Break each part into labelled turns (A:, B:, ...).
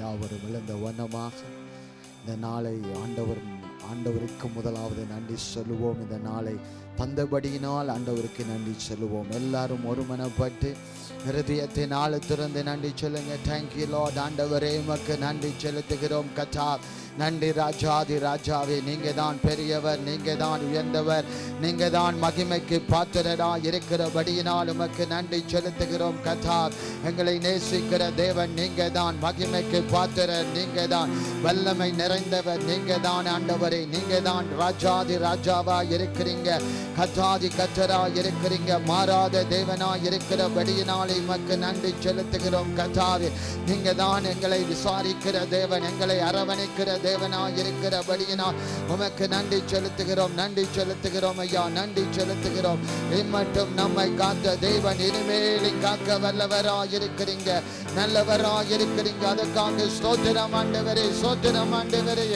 A: யாவரும் விழுந்த வண்ணமாக இந்த நாளை ஆண்டவருக்கு முதலாவது நன்றி சொல்லுவோம். இந்த நாளை தந்தபடியினால் ஆண்டவருக்கு நன்றி சொல்லுவோம். எல்லாரும் ஒருமனப்பட்டு இருதயத்தை நாளை திறந்து நன்றி சொல்லுங்க. Thank you Lord. ஆண்டவரே உமக்கு நன்றி செலுத்துகிறோம். கர்த்தா நன்றி ராஜாதி ராஜாவே, நீங்க தான் பெரியவர், நீங்க தான் உயர்ந்தவர், நீங்க தான் மகிமைக்கு பாத்திரரா இருக்கிறபடியினால் உமக்கு நன்றி செலுத்துகிறோம். கர்த்தா எங்களை நேசிக்கிற தேவன் நீங்க தான், மகிமைக்கு பாத்திரர் நீங்க தான், வல்லமை நிறைந்தவர் நீங்க தான். ஆண்டவரே நீங்க தான் ராஜாதி ராஜாவா இருக்கிறீங்க, கர்த்தாதி கர்த்தரா இருக்கிறீங்க, மாறாத தேவனா இருக்கிறபடியினாலே உமக்கு நன்றி செலுத்துகிறோம். கர்த்தாவே நீங்க தான் எங்களை விசாரிக்கிற தேவன், எங்களை அரவணைக்கிற தேவனா இருக்கிறபடியினால் உமக்கு நன்றி செலுத்துகிறோம். நன்றி செலுத்துகிறோம் ஐயா, நன்றி செலுத்துகிறோம். இம்மட்டும் நம்மை காத்த தேவன் இனிமேலும் காக்க வல்லவரா இருக்கிறீங்க, நல்லவரா இருக்கிறீங்க. அதற்காக ஸ்தோத்திரம் ஆண்டவரே, ஸ்தோத்திரம் ஆண்டவரே.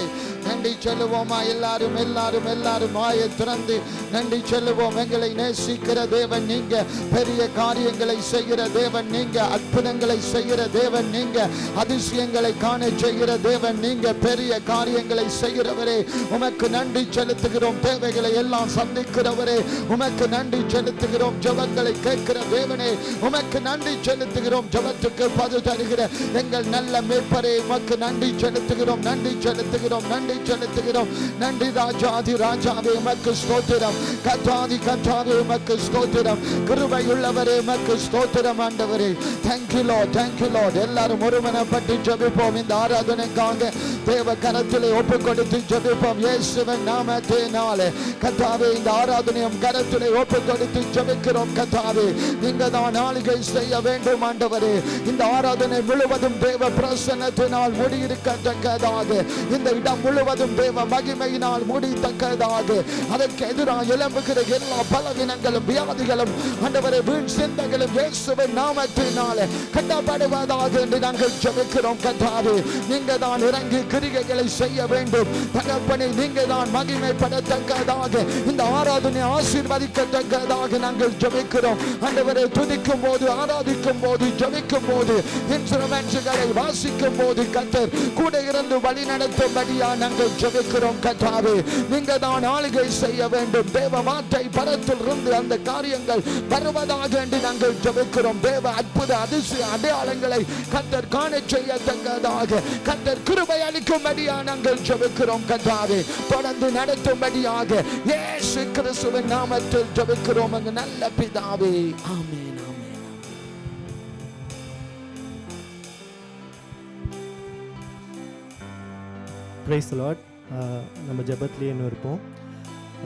A: நன்றி சொல்லுவோமா எல்லாரும் எல்லாரும் எல்லாரும் வாயை திறந்து நன்றி சொல்லுவோம். எங்களை நேசிக்கிற தேவன் நீங்க, பெரிய காரியங்களை செய்கிற தேவன் நீங்க, அற்புதங்களை செய்கிற தேவன் நீங்க, அதிசயங்களை காண செய்கிற தேவன் நீங்க, பெரிய காரியங்களை செய்கிறவரே உமக்கு நன்றி செலுத்துகிறோம். தேவைகளை எல்லாம் சந்திக்கிறவரே உமக்கு நன்றி செலுத்துகிறோம். ஜெபங்களை கேட்கிற தேவனே உமக்கு நன்றி செலுத்துகிறோம். ஜெபத்துக்கு பதில் தருகிற எங்கள் நல்ல மேய்ப்பரே உமக்கு நன்றி செலுத்துகிறோம். நன்றி செலுத்துகிறோம், நன்றி செலுத்துகிறோம். நன்றி ராஜாதி ராஜாவே உமக்கு ஸ்தோத்திரம். கர்த்தாதி கர்த்தாவே உமக்கு ஸ்தோத்திரம். கிருபையுள்ளவரே உமக்கு ஸ்தோத்திரம். ஆண்டவரே தேங்க்யூ லார்ட், தேங்க்யூ லார்ட். எல்லாரும் ஒருமனப்பட்டு ஜெபிப்போம். இந்த ஆராதனைக்காக தேவ கரத்திலே ஒப்பு கொடுத்து ஜெபிப்போம். இயேசுவின் நாமத்தினாலே கர்த்தாவே இந்த ஆராதனையும் கரத்திலே ஒப்பு கொடுத்து ஜெபிக்கிறோம். கர்த்தாவே நீங்க தான் ஆளுகை செய்ய வேண்டும். ஆண்டவரே இந்த ஆராதனை முழுவதும் தேவ பிரசன்னத்தினால் முடியிருக்கத்தக்கதாக, இந்த இடம் முழுவதும் தேவ மகிமையினால் முடித்தக்கதாக, அதற்கு எதிராக எழும்புகிற எல்லா பலவீனங்களும் வியாதிகளும் ஆண்டவரே வீண் சிந்தைகளும் இயேசுவின் நாமத்தினாலே கட்டப்படுவதாக என்று நாங்கள் ஜெபிக்கிறோம். கர்த்தாவே நீங்க தான் இறங்கி கிரிகைகளை செய்ய வேண்டும். தகப்பனே நீங்க தான் மகிமைப்படத்தக்கதாக, இந்த ஆராதனை ஆசீர்வதிக்கத்தக்கதாக நாங்கள் ஜெபிக்கிறோம். ஆண்டவரே துதிக்கும் போது, ஆராதிக்கும் போது, ஜெபிக்கும் போது, இன்ஸ்ட்ருமெண்ட்ஸ்களை வாசிக்கும் போது கர்த்தர் கூட இருந்து வழி நடத்தும்படியா நாங்கள் ஜெபிக்கிறோம். கர்த்தாவே நீங்க தான் ஆளுகை செய்ய வேண்டும். தேவ வார்த்தை பரத்தில் இருந்து அந்த காரியங்கள் வருவதாக என்று நாங்கள் ஜெபிக்கிறோம். தேவ அற்புத அதிசய அடையாளங்களை கர்த்தர் காண செய்யத்தக்கதாக கர்த்தர் கிருபை அளிக்கும்படியா நாங்கள் ஜெபிக்கிறோம். கர்த்தாவே தொடர்ந்து நடத்தும்படியாக இயேசு கிறிஸ்துவின் நாமத்தில் ஜெபிக்கிறோம் எங்கள் நல்ல பிதாவே. ஆமென்.
B: Praise the Lord. நம்ம ஜெபத்திலே இன்னும் இருப்போம்.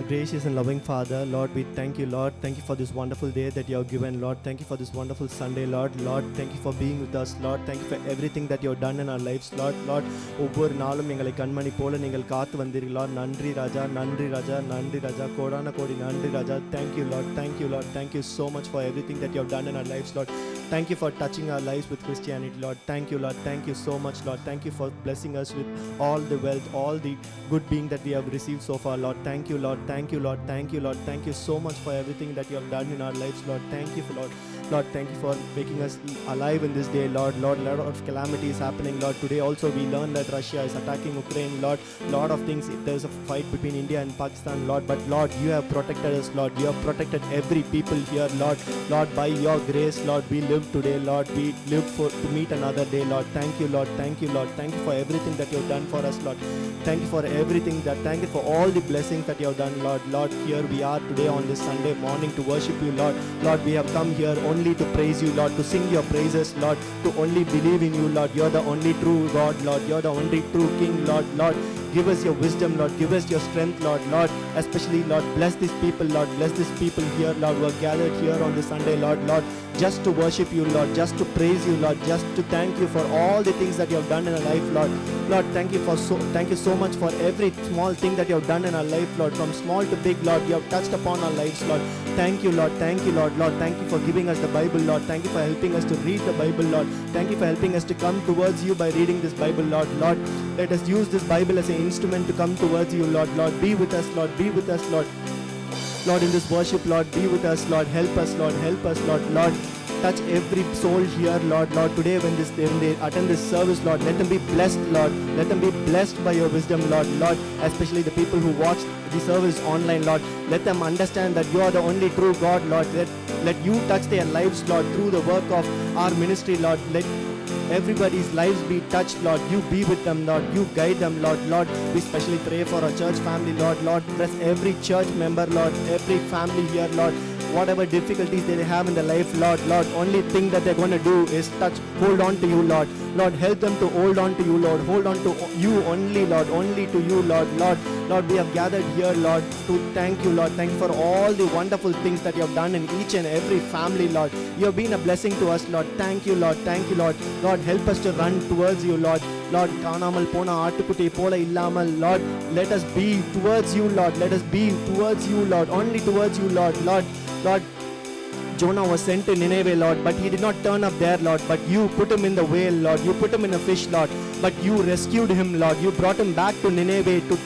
B: Gracious and loving Father, Lord, we thank you, Lord. Thank you for this wonderful day that you have given, Lord. Thank you for this wonderful Sunday, Lord. Lord, thank you for being with us, Lord. Thank you for everything that you have done in our lives, Lord. Lord, ஒவ்வொரு நாளும் எங்களை கண்மணி போல நீங்கள் காத்து வந்தீர்கள், Lord. நன்றி ராஜா, நன்றி ராஜா, நன்றி ராஜா, கோடான கோடி நன்றி ராஜா. Thank you, Lord. Thank you, Lord. Thank you so much for everything that you have done in our lives, Lord. Thank you for touching our lives with Christianity, Lord. Thank you, Lord. Thank you so much, Lord. Thank you for blessing us with all the wealth, all the good being that we have received so far, Lord. Thank you, Lord. Thank you, Lord. Thank you, Lord. Thank you so much for everything that you have done in our lives, Lord. Thank you, Lord. Lord, thank you for making us alive in this day, Lord. Lord, a lot of calamity is happening, Lord. Today also we learned that Russia is attacking Ukraine, Lord. Lot of things, there's a fight between India and Pakistan, Lord. But Lord, you have protected us, Lord. You have protected every people here, Lord. Lord, by your grace, Lord, we live today, Lord. We live to meet another day, Lord. Thank you, Lord. Thank you, Lord. Thank you for everything that you have done for us, Lord. Thank you for everything that, thank you for all the blessings that you have done, Lord. Lord, here we are today on this Sunday morning to worship you, Lord. Lord, we have come here only to praise you, Lord, to sing your praises, Lord, to only believe in you, Lord. You're the only true God, Lord. You're the only true King, Lord. Lord, give us your wisdom, Lord. Give us your strength, Lord. Lord, especially, Lord, bless these people, Lord. Bless these people here, Lord, who are gathered here on this Sunday, Lord. Lord, just to worship you, Lord, just to praise you, Lord, just to thank you for all the things that you have done in our life, Lord. Lord, thank you so much for every small thing that you have done in our life, Lord. From small to big, Lord, you have touched upon our lives, Lord. Thank you, Lord. Thank you, Lord. Lord, thank you for giving us the Bible, Lord. Thank you for helping us to read the Bible, Lord. Thank you for helping us to come towards you by reading this Bible, Lord. Lord, let us use this Bible as an instrument to come towards you, Lord. Lord, be with us, Lord. Be with us, Lord. Lord, in this worship, Lord, be with us, Lord. Help us, Lord. Help us, Lord. Lord, touch every soul here, Lord. Lord, today when they attend this service, Lord, let them be blessed, Lord. Let them be blessed by your wisdom, Lord. Lord, especially the people who watch the service online, Lord. Let them understand that you are the only true God, Lord. Let you touch their lives, Lord, through the work of our ministry, Lord. Let everybody's lives be touched, Lord. You be with them, Lord. You guide them, Lord. Lord, we especially pray for our church family, Lord. Lord, bless every church member, Lord. Every family here, Lord. Whatever difficulties they have in their life, Lord, Lord, only thing that they're going to do is hold on to you, Lord. Lord, help them to hold on to you, Lord. Hold on to you only, Lord. Only to you, Lord. Lord, we have gathered here, Lord, to thank you, Lord. Thank you for all the wonderful things that you have done in each and every family, Lord. You have been a blessing to us, Lord. Thank you, Lord. Thank you, Lord. Lord, help us to run towards you, Lord. Lord, காணாமல் போன ஆட்டுக்குட்டி போல இல்லாமல், Lord, let us be towards you, Lord. Let us be towards you, Lord. Only towards you, Lord. Lord, Jonah was sent to Nineveh, Lord, but he did not turn up there, Lord. But you put him in the whale, Lord. You put him in a fish, Lord. But you rescued him, Lord. You brought him back to Nineveh to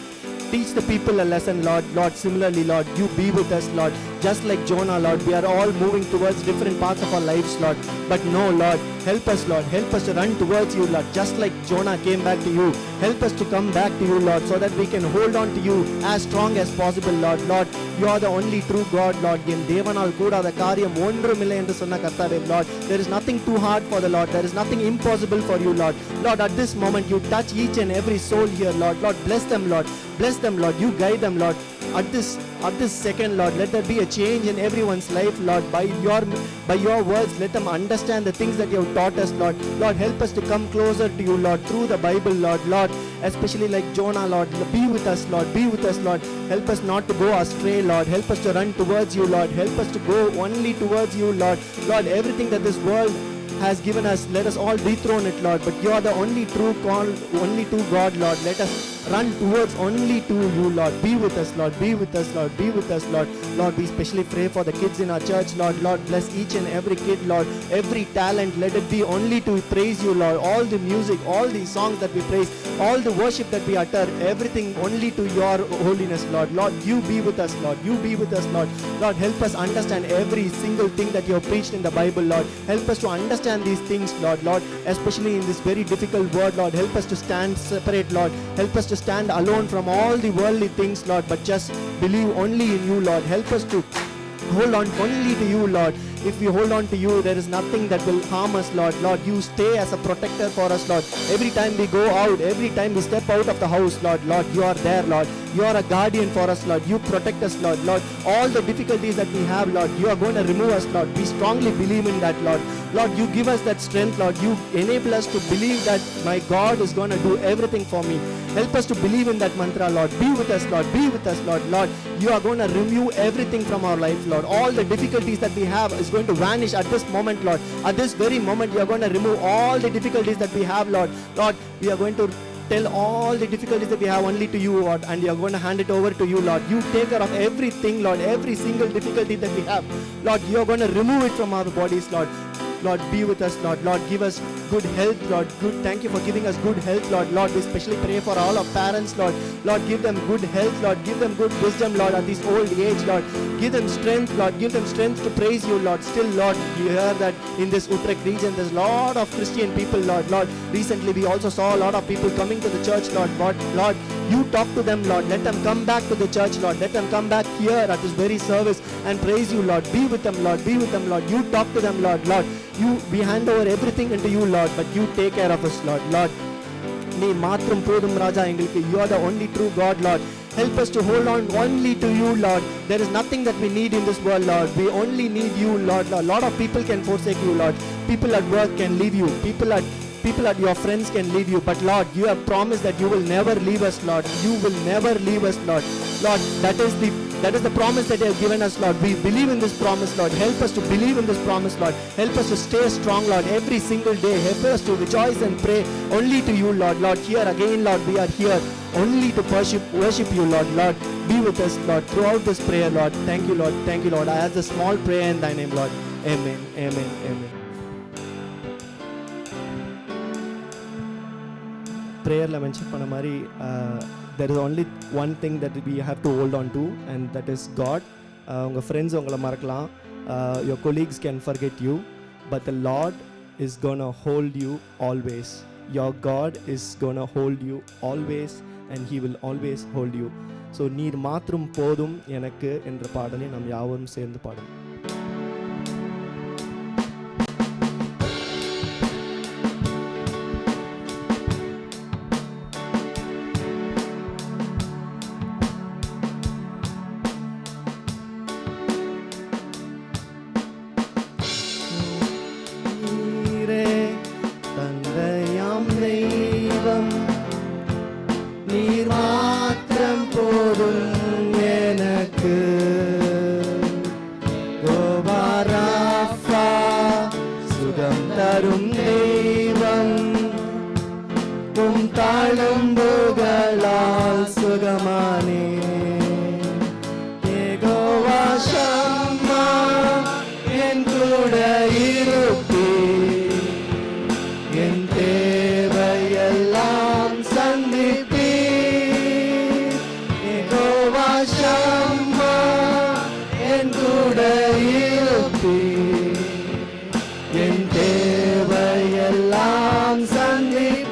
B: teach the people a lesson, Lord. Lord, similarly, Lord, you be with us, Lord. Just like Jonah, Lord, we are all moving towards different parts of our lives, Lord. But no, Lord, help us, Lord. Help us to run towards you, Lord. Just like Jonah came back to you. Help us to come back to you, Lord, so that we can hold on to you as strong as possible, Lord. Lord, you are the only true God, Lord. என் தேவனால் கூடாத காரியம் ஒன்றுமில்லை என்று சொன்ன கர்த்தாவே, Lord. There is nothing too hard for the Lord. There is nothing impossible for you, Lord. Lord, at this moment, you touch each and every soul here, Lord. Lord, bless them, Lord. Bless them, Lord. You guide them, Lord. At this second, Lord, let there be a change in everyone's life, Lord. By your words, let them understand the things that you have taught us, Lord. Lord, help us to come closer to you, Lord, through the Bible, Lord. Lord, especially like Jonah, Lord, be with us, Lord. Be with us, Lord. Help us not to go astray, Lord. Help us to run towards you, Lord. Help us to go only towards you, Lord. Lord, everything that this world has given us, let us all dethrone it, Lord. But you are the only true God, Lord. Let us run towards only to you, Lord. Be with us, Lord. Be with us, Lord. Be with us, Lord. Lord, we especially pray for the kids in our church, Lord. Lord, bless each and every kid, Lord. Every talent, let it be only to praise you, Lord. All the music, all the songs that we praise, all the worship that we utter, everything only to your holiness, Lord. Lord, you be with us, Lord. You be with us, Lord. Lord, help us understand every single thing that you have preached in the Bible, Lord. Help us to understand these things, Lord. Lord, especially in this very difficult word, Lord. Help us to stand separate, Lord. Help us to stand alone from all the worldly things, Lord, but just believe only in you, Lord. Help us to hold on only to you, Lord. If we hold on to you, there is nothing that will harm us, Lord. Lord, you stay as a protector for us, Lord. Every time we go out, every time we step out of the house, Lord, Lord, you are there, Lord. You are a guardian for us, Lord. You protect us, Lord. Lord, all the difficulties that we have, Lord, you are going to remove us, Lord. We strongly believe in that, Lord. Lord, you give us that strength, Lord. You enable us to believe that my God is going to do everything for me. Help us to believe in that mantra, Lord. Be with us, Lord. Be with us, Lord. Lord, you are going to remove everything from our life, Lord. All the difficulties that we have is going to vanish at this moment, Lord. At this very moment, you are going to remove all the difficulties that we have, Lord. Lord, we are going to tell all the difficulties that we have only to you, Lord, and you are going to hand it over to you, Lord. You take care of everything, Lord. Every single difficulty that we have, Lord, you are going to remove it from our bodies, Lord. Lord, be with us, Lord. Lord, give us good health, Lord. Thank you for giving us good health, Lord. Lord, we especially pray for all our parents, Lord. Lord, give them good health, Lord. Give them good wisdom, Lord, at this old age, Lord. Give them strength, Lord. Give them strength to praise you, Lord. Still, Lord, we hear that in this Utrecht region, there's a lot of Christian people, Lord. Lord, recently we also saw a lot of people coming to the church, Lord. Lord, you talk to them, Lord. Let them come back to the church, Lord. Let them come back here at this very service and praise you, Lord. Be with them, Lord. Be with them, Lord. You talk to them, Lord. Lord, we hand over everything into you, Lord, but you take care of us, Lord. Lord, நீ மாத்திரம் போதும் ராஜா எங்களுக்கு. You are the only true God, Lord. Help us to hold on only to you, Lord. There is nothing that we need in this world, Lord. We only need you, Lord. A lot of people can forsake you, Lord. People at work can leave you. People at your friends can leave you. But Lord, you have promised that you will never leave us, Lord. You will never leave us, Lord. Lord, that is the promise that you have given us, Lord. We believe in this promise, Lord. Help us to believe in this promise, Lord. Help us to stay strong, Lord, every single day. Help us to rejoice and pray only to you, Lord. Lord, here again, Lord, we are here only to worship you, Lord. Lord, be with us, Lord, throughout this prayer, Lord. Thank you, Lord. Thank you, Lord. I ask a small prayer in thy name, Lord. Amen. Amen. Amen. Prayer mention பண்ண மாதிரி there is only one thing that we have to hold on to, and that is God. உங்கள் friends உங்களை மறக்கலாம், your colleagues can forget you. but the Lord is gonna hold you always. Your God is gonna hold you always, and He will always hold you. So நீர் மாத்திரம் போதும் எனக்கு என்ற பாடலை நாம் யாவரும் சேர்ந்து பாடும். நீர் மாத்திரம் போதும் எனக்கு. கோபாராஃபா சுகம் தரும் தெய்வம், உம் தாழம்புகளால் சுகமானே. யெகோவா ஷம்மா என் கூட இருப்பீர், என் தேவையெல்லாம் சந்திப்பீர். யெகோவா ஷம்மா என் கூட இருப்பீர், என் தேவையெல்லாம் சந்திப்பீர்.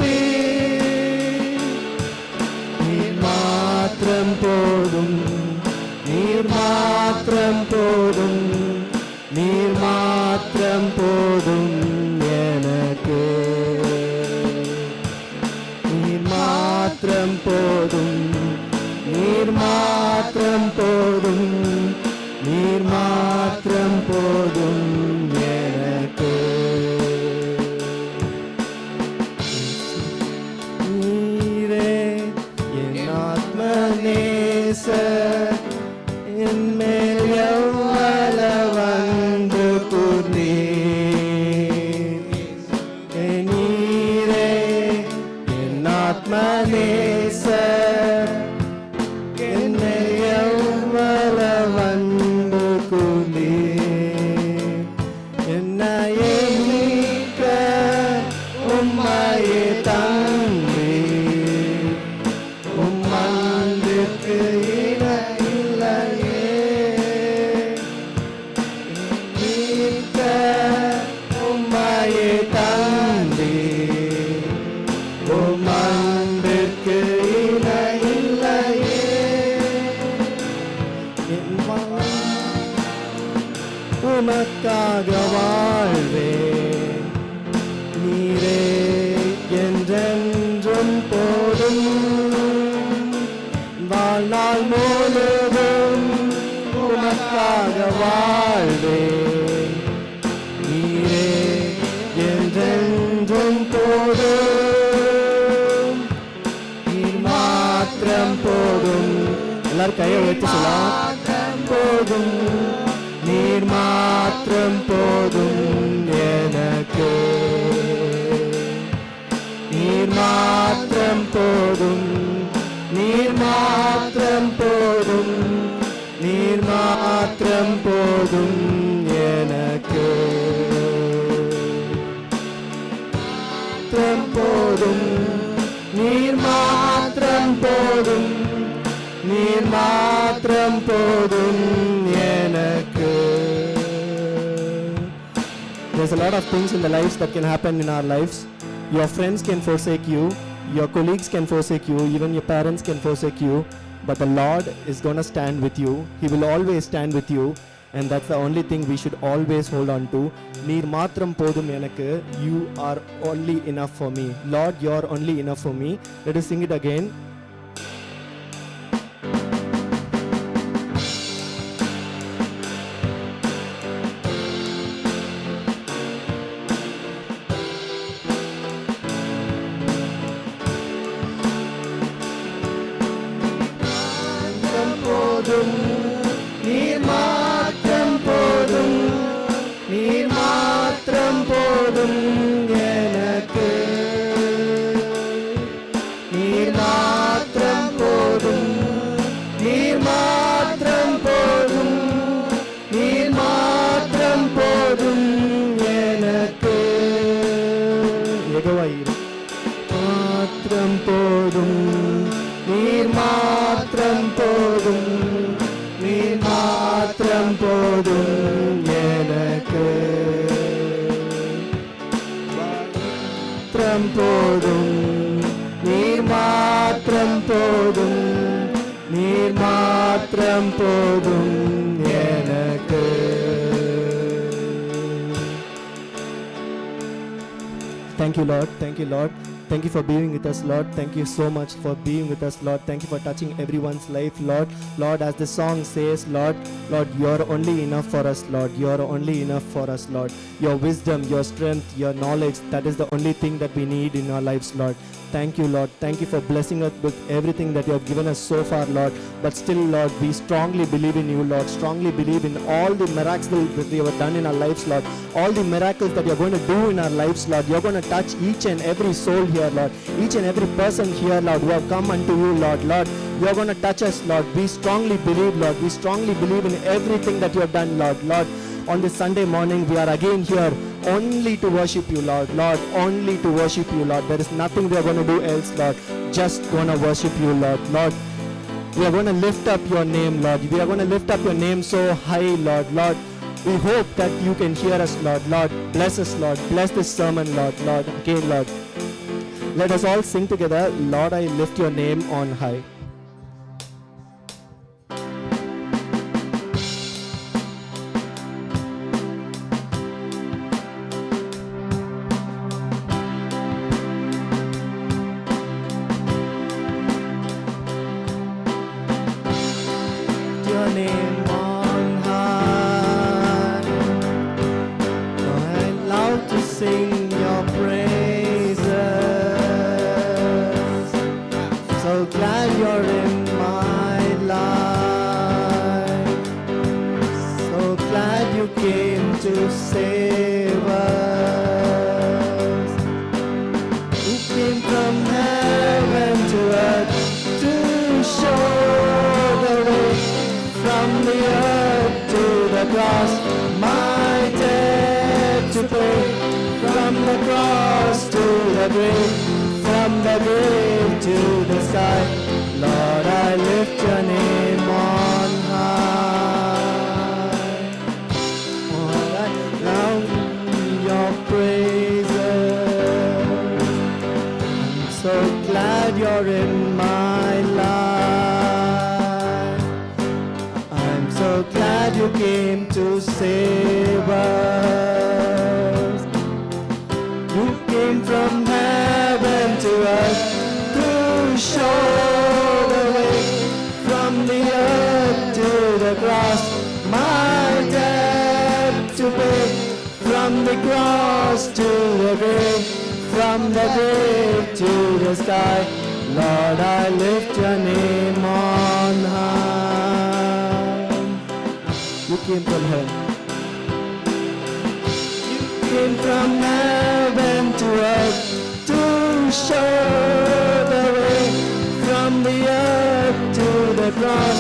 B: நீர் மாத்திரம் போதும், நீர் மாத்திரம் போதும், நீர் மாத்திரம் போதும் எனக்கு. நீர் மாத்திரம் போதும், நீர் மாத்திரம் போதும், நீர் மாத்திரம் போதும் எனக்கு. நீரே என் ஆத்ம நேசர், என் மேல் எவ்வளவு அன்பு கூர்ந்தீர். நீரே என் ஆத்ம நேசர், என் மேல் எவ்வளவு அன்பு கூர்ந்தீர். என்னையே மீட்க உம்மையே தந்தீர், உம் அன்பிற்கு இணையில்லையே. மீட்க உம்மையே தந்தீர், உம் அன்பிற்கு இணையில்லையே. என் உமக்காக வாழ்வேன், நீரே என்றென்றும் போதும். வாழ்நாள் முழுதும் உமக்காக வாழ்வேன், நீரே என்றென்றும் போதும். நீர் மாத்திரம் போதும். எல்லாரும் கையை உயர்த்தி சொல்லலாம். போதும், நீர் மாத்திரம் போதும் எனக்கு. நீர் மாத்திரம் போதும், நீர் மாத்திரம் போதும், நீர் மாத்திரம் போதும் எனக்கு. மாத்திரம் போதும், நீர் மாத்திரம் போதும், நீர் மாத்திரம் போதும் எனக்கு. There's a lot of things in the lives that can happen in our lives. Your friends can forsake you, your colleagues can forsake you, even your parents can forsake you, but the Lord is going to stand with you. He will always stand with you, and that's the only thing we should always hold on to. Neer matram podum enakku, you are only enough for me. Lord, you are only enough for me. Let us sing it again. நீர் மாத்திரம் போதும், நீர் மாத்திரம் போதும் எனக்கு. நீர் மாத்திரம் போதும், நீர் மாத்திரம் போதும், நீர் மாத்திரம் போதும் எனக்கு. யெகோவாயிரு மாத்திரம் போதும், நீர் மாத்திரம் போதும், நீர் மாத்திரம் போதும் எனக்கு. போதும், நீர் மாத்திரம் போதும், நீர் மாத்திரம் போதும் எனக்கு. Thank you, Lord. Thank you, Lord. Thank you for being with us, Lord. Thank you so much for being with us, Lord. Thank you for touching everyone's life, Lord. Lord, as the song says, Lord, you're only enough for us, Lord. You're only enough for us, Lord. Your wisdom, your strength, your knowledge, that is the only thing that we need in our lives, Lord. Thank you, Lord. Thank you for blessing us with everything that you have given us so far, Lord. But still, Lord, we strongly believe in you, Lord. Strongly believe in all the miracles that you have done in our lives, Lord. All the miracles that you're going to do in our lives, Lord. You're going to touch each and every soul here, Lord. Each and every person here, Lord, who have come unto you, Lord. Lord, you're going to touch us, Lord. We strongly believe, Lord. We strongly believe in everything that you have done, Lord. Lord, on this Sunday morning, we are again here only to worship you, Lord. Lord, only to worship you, Lord. There is nothing we are going to do else, Lord. Just going to worship you, Lord. Lord, we are going to lift up your name, Lord. We are going to lift up your name so high, Lord. Lord, we hope that you can hear us, Lord. Lord, bless us, Lord. Bless this sermon, Lord. Lord, again, Lord. Let us all sing together, Lord, I lift your name on high. Your name on high. I love to sing your praises. So glad you're in my life. So glad you came to save us. You came from heaven to earth to show the way. From the earth to the cross, my debt to pay. From the cross to the grave, from the grave to the sky. Lord, I lift your name on high. Lord, I love your praises. I'm so glad you're in my life. I'm so glad you came to save us. You came from heaven to earth to show the way. From the earth to the cross, my debt to pay. From the cross to the grave, from the grave to the sky. Lord, I lift your name on high. You came from heaven. You came from heaven to earth to show the way. From the earth to the cross,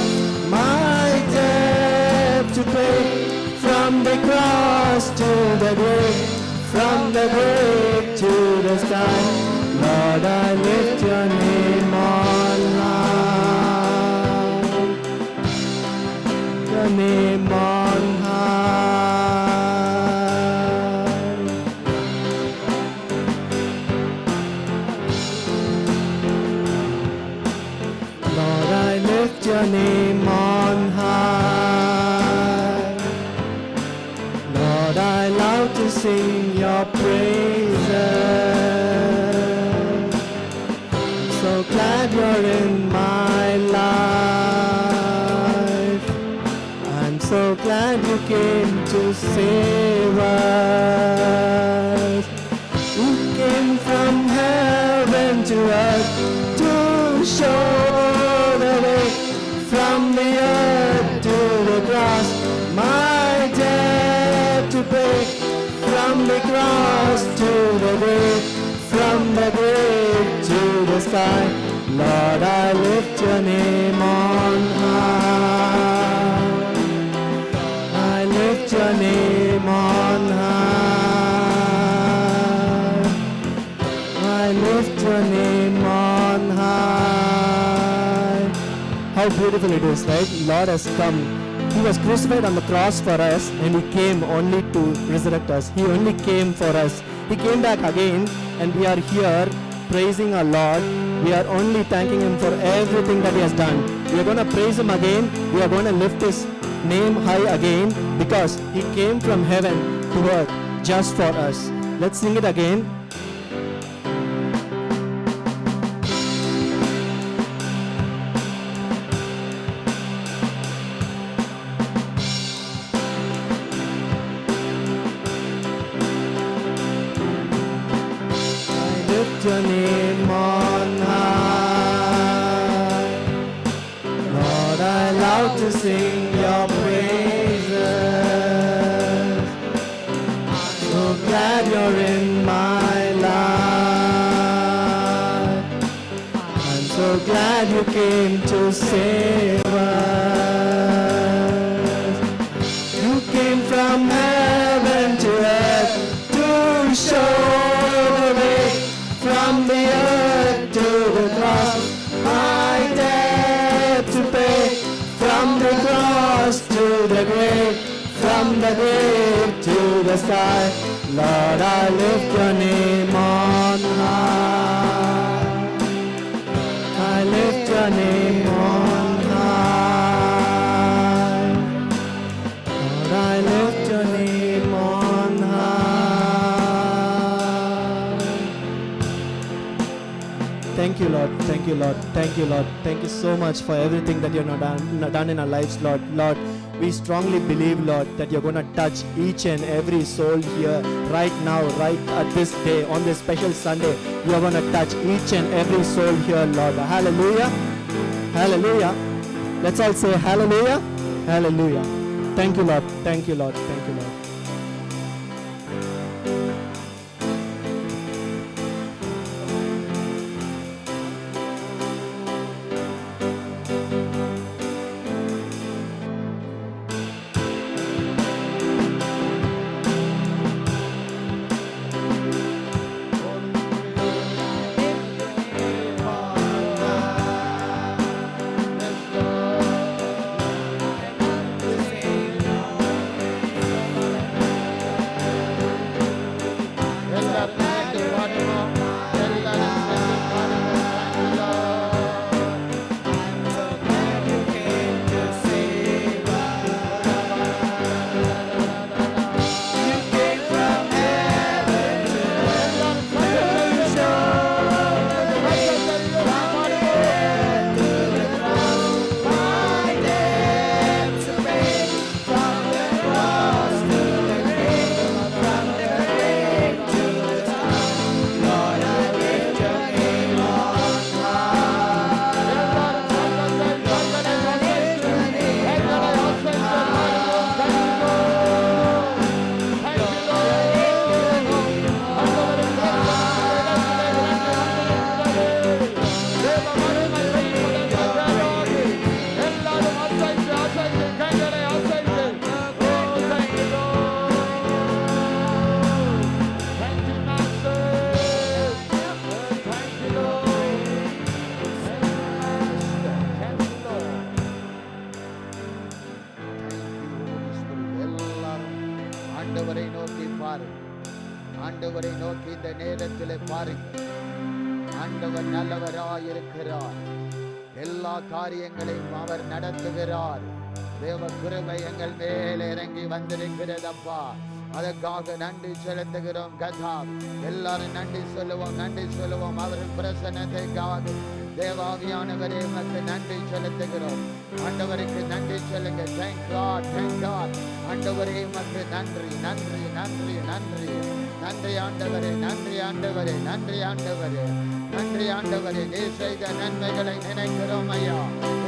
B: my debt to pay. From the cross to the grave, from the grave to the sky. Lord, I lift your name on high. Your name on high. Lord, I lift your name on high. Lord, I love to sing your praises. I'm so glad you're in my life. I'm so glad you came to save us. You came from heaven to earth to show the way. From the earth to the cross, my debt to pay. From the cross to the grave, from the grave to the sky. Lord, I lift your name on high. I lift your name on high. I lift your name on high. How beautiful it is, right? Lord has come. He was crucified on the cross for us, and He came only to resurrect us. He only came for us. He came back again, and we are here praising our Lord. We are only thanking Him for everything that He has done. We are going to praise Him again. We are going to lift His name high again because He came from heaven to earth just for us. Let's sing it again. Lift your name on high. Lord, I love to sing your praises. I'm so glad you're in my life. I'm so glad you came to save us. You came from heaven to earth to show the way. From the earth to the cross, my debt to pay. From the cross to the grave, from the grave to the sky. Lord, I lift your name on high. I lift your name on high. Lord, I lift your name on high. Thank you, Lord. Thank you, Lord. Thank you, Lord. Thank you so much for everything that you've done in our lives, Lord. Lord, we strongly believe, Lord, that you're going to touch each and every soul here right now, right at this day, on this special Sunday. You're going to touch each and every soul here, Lord. Hallelujah. Hallelujah. Let's all say hallelujah. Hallelujah. Thank you, Lord. Thank you, Lord. Thank you, Lord.
A: ஆண்டவரை நோக்கி பாருங்கள். ஆண்டவரை நோக்கி இந்த நேரத்திலே பாருங்கள். ஆண்டவர் நல்லவராயிருக்கிறார். எல்லா காரியங்களையும் அவர் நடத்துகிறார். தேவ கிருபை எங்கள் மேல் இறங்கி வந்திருக்கிறதப்பா. அதற்காக நன்றி செலுத்துகிறோம் கதா. எல்லாரும் நன்றி சொல்லுவோம், நன்றி சொல்லுவோம். அவர்கள் பிரசன்னத்தைக்காக தேவாவியானவரே உமக்கு நன்றி செலுத்துகிறோம். ஆண்டவருக்கு நன்றி சொல்லுங்க. Thank God, thank God. ஆண்டவரே உமக்கு நன்றி, நன்றி, நன்றி, நன்றி. நன்றி ஆண்டவரே, நன்றி ஆண்டவரே, நன்றி ஆண்டவரே, நன்றி ஆண்டவரே. நீ செய்த நன்மைகளை நினைக்கிறோம் ஐயா.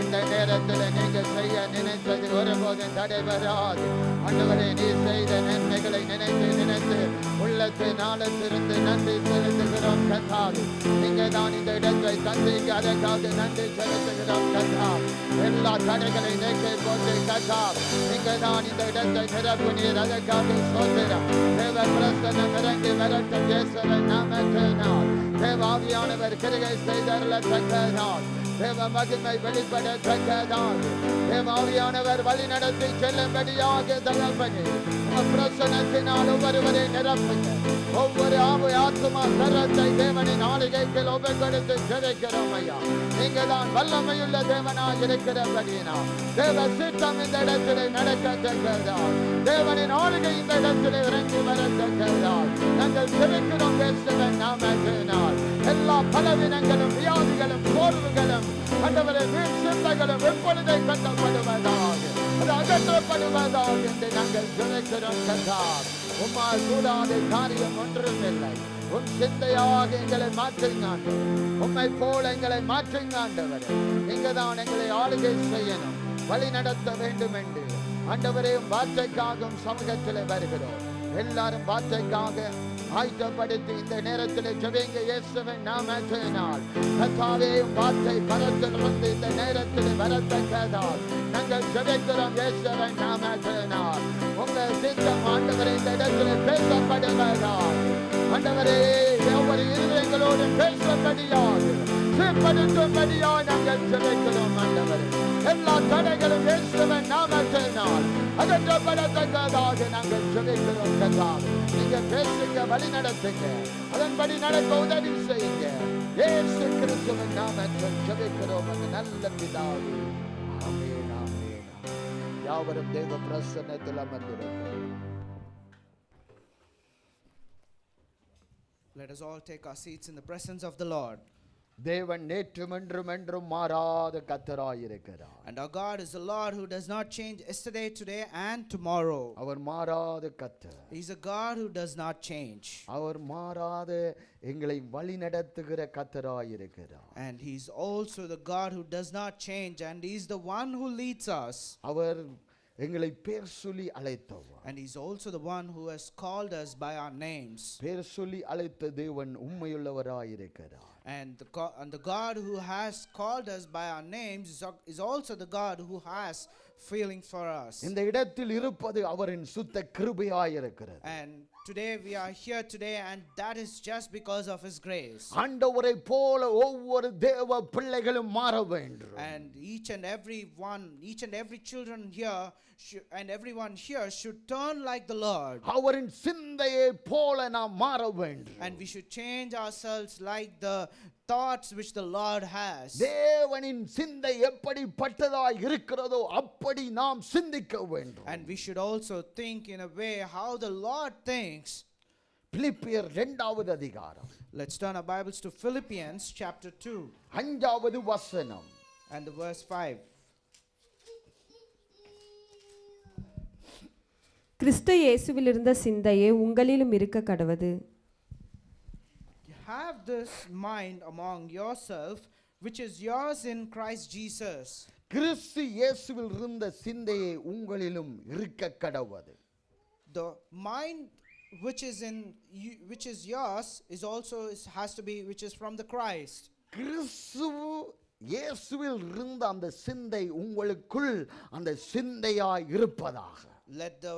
A: இந்த நேரத்தில் நீங்க செய்ய நினைத்தது ஒருபோதும் தடைபெறாது. ஆண்டவரே, நீ செய்த நன்மைகளை நினைத்து நினைத்து உள்ளத்தின் ஆழத்திலிருந்து நன்றி செலுத்துகிறோம் கர்த்தாவே. நீங்க தான் இந்த இடத்தை தந்தீங்க, அதற்காக நன்றி செலுத்துகிறோம் கர்த்தாவே. எல்லா தடைகளை நீக்கி போட்டு கர்த்தாவே, நீங்க தான் இந்த இடத்தை நிரப்புனீர், அதற்காக ஸ்தோத்திரம். தேவ பிரசன்னம் இறங்கி வரட்டும் இயேசுவின் நாமத்தினால். தேவாவியானவர் கிருபை செய்தருளத்தக்கதால், தேவ மகிமை வெளிப்படத்தக்கதால், தேவாவியானவர் வழி நடத்தி செல்லும்படியாக தகப்பனே உங்க பிரசன்னத்தினால் ஒவ்வொருவரை நிரப்புங்க. ஒவ்வொரு ஆத்மா சரத்தை தேவனின் ஆளுகைக்கு ஒப்புக்கொடுத்து ஜெபிக்கிறோம் ஐயா. நீங்க தான் வல்லமையுள்ள தேவனாக இருக்கிறபடினா தேவ சித்தம் இந்த இடத்திலே நடக்கத்தக்கதால், தேவனின் ஆளுகை இந்த இடத்திலே இறங்கி வரத்தக்கதால் நாங்கள் ஜெபிக்கிறோம். இயேசுவின் நாமத்தினால் எல்லா பலவீனங்களும் வியாதிகளும் சோர்வுகளும் ஆண்டவரே வீண் சிந்தைகளும் எப்பொழுதே கட்டப்படுவதாக, அது அகற்றப்படுவதாக என்று நாங்கள் ஜெபிக்கிறோம். கர்த்தாவே, உம்மால் கூடாத காரியம் ஒன்றுமில்லை. உன் சிந்தையாக எங்களை மாற்றுங்க ஆண்டவரே. உம்மை போல எங்களை மாற்றுங்க ஆண்டவரே. நீங்க தான் எங்களை ஆளுகை செய்யணும், வழி நடத்த வேண்டும் என்று ஆண்டவரே வார்த்தைக்காகவும் சமூகத்தில் வருகிறோம். எல்லாரும் வார்த்தைக்காக ஆயத்தப்படுத்தி இந்த நேரத்தில் ஜெபிங்க. இயேசுவின் நாமத்தினால் கர்த்தாவே வார்த்தை பரத்திலிருந்து இந்த நேரத்தில் வரத்தக்கதால் நாங்கள் ஜெபிக்கிறோம். இயேசுவின் நாமத்தினால் உங்க சித்தம் ஆண்டவரே இந்த இடத்தில் பேசப்படுவதால் ஆண்டவரே ஒவ்வொரு இருதயங்களோடு பேசும்படியாக சீர்படுத்தும்படியாக நாங்கள் ஜெபிக்கிறோம். ஆண்டவரே எல்லா தடைகளும் இயேசுவின் நாமத்தினால் அகற்றப்படத்தக்கதாக நாங்கள் ஜெபிக்கிறோம். கர்த்தாவே, நீங்க பேசுங்க, வழி நடத்துங்க, அதன்படி நடக்க உதவி செய்யுங்க. இயேசு கிறிஸ்துவின் நாமத்தில் ஜெபிக்கிறோம் அந்த நல்ல பிதாவே. ஆமென், ஆமென். யாவரும் தேவ பிரசன்னத்தில் அமர்ந்திருக்கிறோம்.
C: Let us all take our seats in the presence of the Lord.
A: தேவன் நேற்றும் என்றும் என்றும் மாறாத கர்த்தராயிருக்கிறார்.
C: And our God is a Lord who does not change yesterday, today and tomorrow.
A: அவர் மாறாத கர்த்தர்.
C: He's a God who does not change.
A: அவர் மாறாத எங்களை வழி நடத்துகிற கர்த்தராயிருக்கிறார்.
C: And he's also the God who does not change, and he's the one who leads us.
A: அவர் எங்களை பேர் சொல்லி அழைத்தவர்.
C: And he's also the one who has called us by our names.
A: பேர் சொல்லி அழைத்த தேவன் உண்மையுள்ளவராயிருக்கிறார்.
C: And the God who has called us by our names is also the God who has feeling for us.
A: இந்த இடத்தில் இருப்பது அவரின் சுத்த கிருபையாயிருக்கிறது.
C: And today we are here today, and that is just because of his grace.
A: ஆண்டவரை போல ஒவ்வொரு தேவ பிள்ளைகளும் மாற வேண்டும்.
C: And each and every children here and everyone here should turn like the Lord.
A: அவரின் சிந்தையை போல நாம் மாற வேண்டும்.
C: And we should change ourselves like the thoughts which the Lord has.
A: தேவனின் சிந்தை எப்படிப்பட்டதாய் இருக்கிறதோ அப்படி நாம் சிந்திக்க வேண்டும்.
C: And we should also think in a way how the Lord thinks.
A: பிலிப்பியர் 2வது அதிகாரம்.
C: Let's turn our Bibles to Philippians chapter 2
A: 5வது வசனம்.
C: and the verse 5.
D: கிறிஸ்து இயேசுவில் இருந்த சிந்தையே உங்களிலும் இருக்க கடவது.
C: Have this mind among yourself, which is yours in Christ Jesus.
A: கிறிஸ்து இயேசுவில் இருந்த சிந்தையே உங்களிலும் இருக்க கடவது.
C: The mind which is yours is also has to be which is from the Christ.
A: கிறிஸ்து இயேசுவில் இருந்த அந்த சிந்தை உங்களுக்குள் அந்த சிந்தையாய் இருப்பதாக.
C: Let the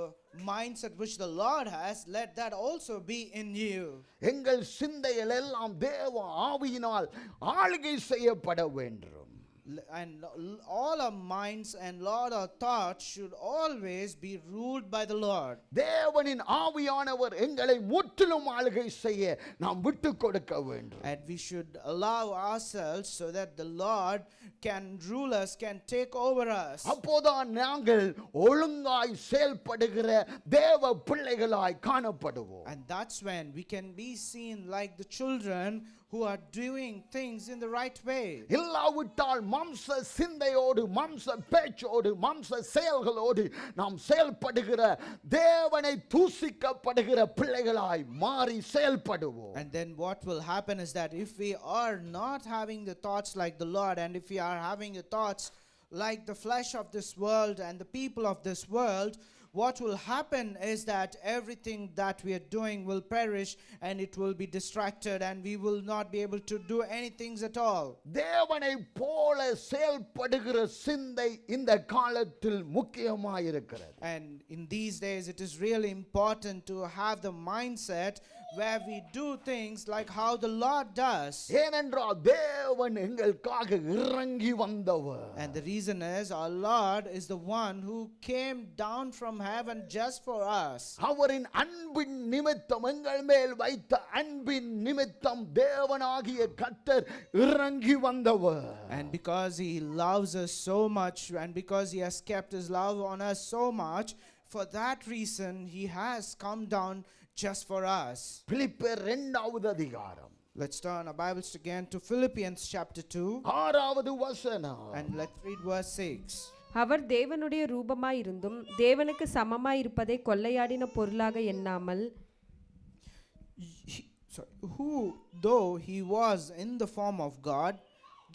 C: mindset which the Lord has, let that also be in you.
A: எங்கள் சிந்தைகள் எல்லாம் தேவ ஆவியினால் ஆளுகை செய்யப்பட வேண்டும்.
C: And all our minds and Lord our thoughts should always be ruled by the Lord.
A: தேவனின் ஆவியானவர் எங்களை முற்றிலும் ஆளுகை செய்ய நாம் விட்டு கொடுக்க வேண்டும்.
C: And we should allow ourselves so that the Lord can rule us, can take over us.
A: அப்போதான் நாங்கள் ஒழுங்காய் செயல்படுகிற தேவ பிள்ளைகளாய் காணப்படுவோம்.
C: And that's when we can be seen like the children who are doing things in the right way.
A: இல்லாவிட்டால் மாம்ச சிந்தையோடு மாம்ச பேச்சோடு மாம்ச செயல்களோடு நாம் செயல்படுகிற தேவனை தூசிக்கப்படுகிற பிள்ளைகளாய் மாறி செயல்படுவோம்.
C: And then what will happen is that if we are not having the thoughts like the Lord, and if we are having the thoughts like the flesh of this world and the people of this world, what will happen is that everything that we are doing will perish, and it will be distracted, and we will not be able to do anything at all.
A: தேவனை போல செயல்படுகிற சிந்தை இந்த காலத்தில் முக்கியமாயிருக்கிறது.
C: And in these days it is really important to have the mindset where we do things like how the Lord does.
A: ஏனென்றால் தேவன் எங்களுக்காக இறங்கி வந்தவர்.
C: And the reason is our Lord is the one who came down from heaven just for us.
A: அவரின் அன்பின் நிமித்தம் எங்கள் மேல் வைத்த அன்பின் நிமித்தம் தேவனாகிய கர்த்தர் இறங்கி வந்தவர்.
C: And because he loves us so much, and because he has kept his love on us so much, for that reason he has come down just for us.
A: பிலிப்பியர் 2வது அதிகாரம்
C: Let's turn our Bibles again to Philippians chapter 2,
A: 6வது வசனம்.
C: and let's read verse 6.
D: அவர் தேவனுடைய ரூபமாயிருந்தும் தேவனுக்கு சமமாயிருப்பதை கொள்ளையாடின பொருளாக எண்ணாமல்
C: Who, though he was in the form of God,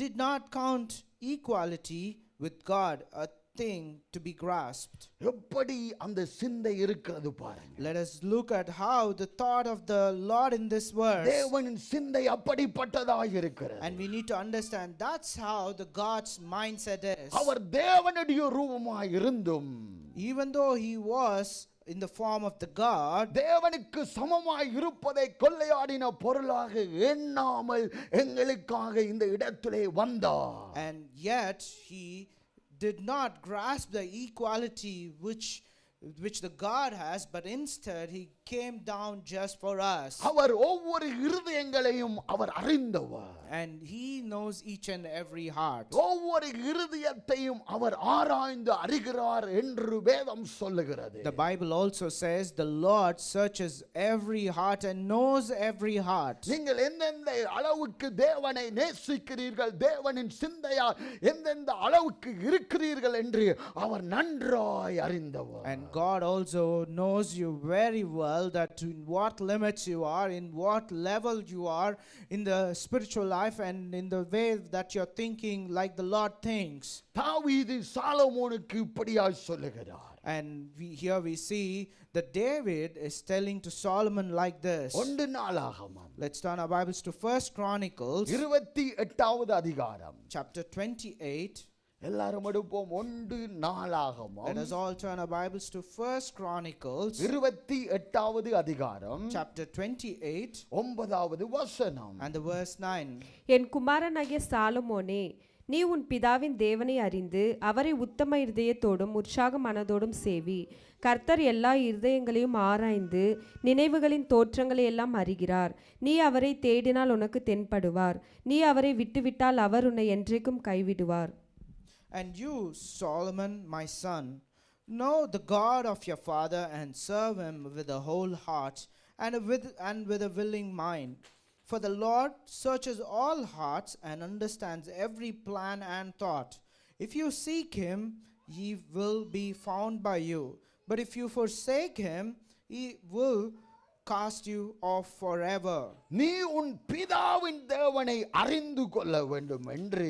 C: did not count equality with God a thing to be grasped.
A: எப்படி அந்த சிந்தை இருக்கிறது பாருங்க.
C: Let us look at how the thought of the Lord in this verse,
A: தேவனின் சிந்தை அப்படிப்பட்டதாய் இருக்கிறது.
C: and we need to understand that's how the God's mindset is.
A: அவர் தேவனுடைய ரூபமாய் இருந்தும்
C: Even though he was in the form of the God,
A: தேவனுக்கு சமமாய் இருப்பதை கொள்ளையாடின பொருளாக எண்ணாமல் எங்களுக்காக இந்த இடத்திலே வந்தார்.
C: and yet he did not grasp the equality which the God has, but instead he came down just for us.
A: அவர் ஒவ்வொரு இருதயங்களையும் அவர் அறிந்தவர்.
C: And he knows each and every heart.
A: ஒவ்வொரு இருதயத்தையும் அவர் ஆராய்ந்து அறிகிறார் என்று வேதம் சொல்லுகிறது.
C: The Bible also says the Lord searches every heart and knows every heart.
A: நீங்கள் எந்தெந்த அளவுக்கு தேவனை நேசிக்கிறீர்கள், தேவனின் சிந்தையால் எந்தெந்த அளவுக்கு இருக்கிறீர்கள் என்று அவர் நன்றாய் அறிந்தவர்.
C: And God also knows you very well, that in what limits you are, in what level you are in the spiritual life, and in the way that you're thinking like the Lord thinks.
A: தாவீது சாலமோனுக்கு இப்படியாய் சொல்லுகிறார்.
C: And here we see that David is telling to Solomon like this.
A: 1 நாளாகமம்
C: Let's turn our Bibles to 1 Chronicles
A: 28வது அதிகாரம்.
C: chapter 28.
A: எல்லாரும் எடுப்போம். 1 நாளாகமம்
C: Let us all turn our Bibles to 1 Chronicles
A: 28வது அதிகாரம்
C: chapter 28
A: 9வது வசனம்.
C: and the verse 9.
D: என் குமாரனாகிய சாலமோனே, நீ உன் பிதாவின் தேவனை அறிந்து அவரை உத்தம இருதயத்தோடும் உற்சாக மனதோடும் சேவி. கர்த்தர் எல்லா இருதயங்களையும் ஆராய்ந்து நினைவுகளின் தோற்றங்களை எல்லாம் அறிகிறார். நீ அவரை தேடினால் உனக்கு தென்படுவார். நீ அவரை விட்டுவிட்டால் அவர் உன்னை என்றைக்கும் கைவிடுவார்.
C: And you, Solomon, my son, know the God of your father, and serve him with a whole heart and with a willing mind. For the Lord searches all hearts and understands every plan and thought. If you seek him, he will be found by you. But if you forsake him, he will cast you off forever.
A: நீ உன் பிதாவின் தேவனை அறிந்து கொள்ள வேண்டும் என்று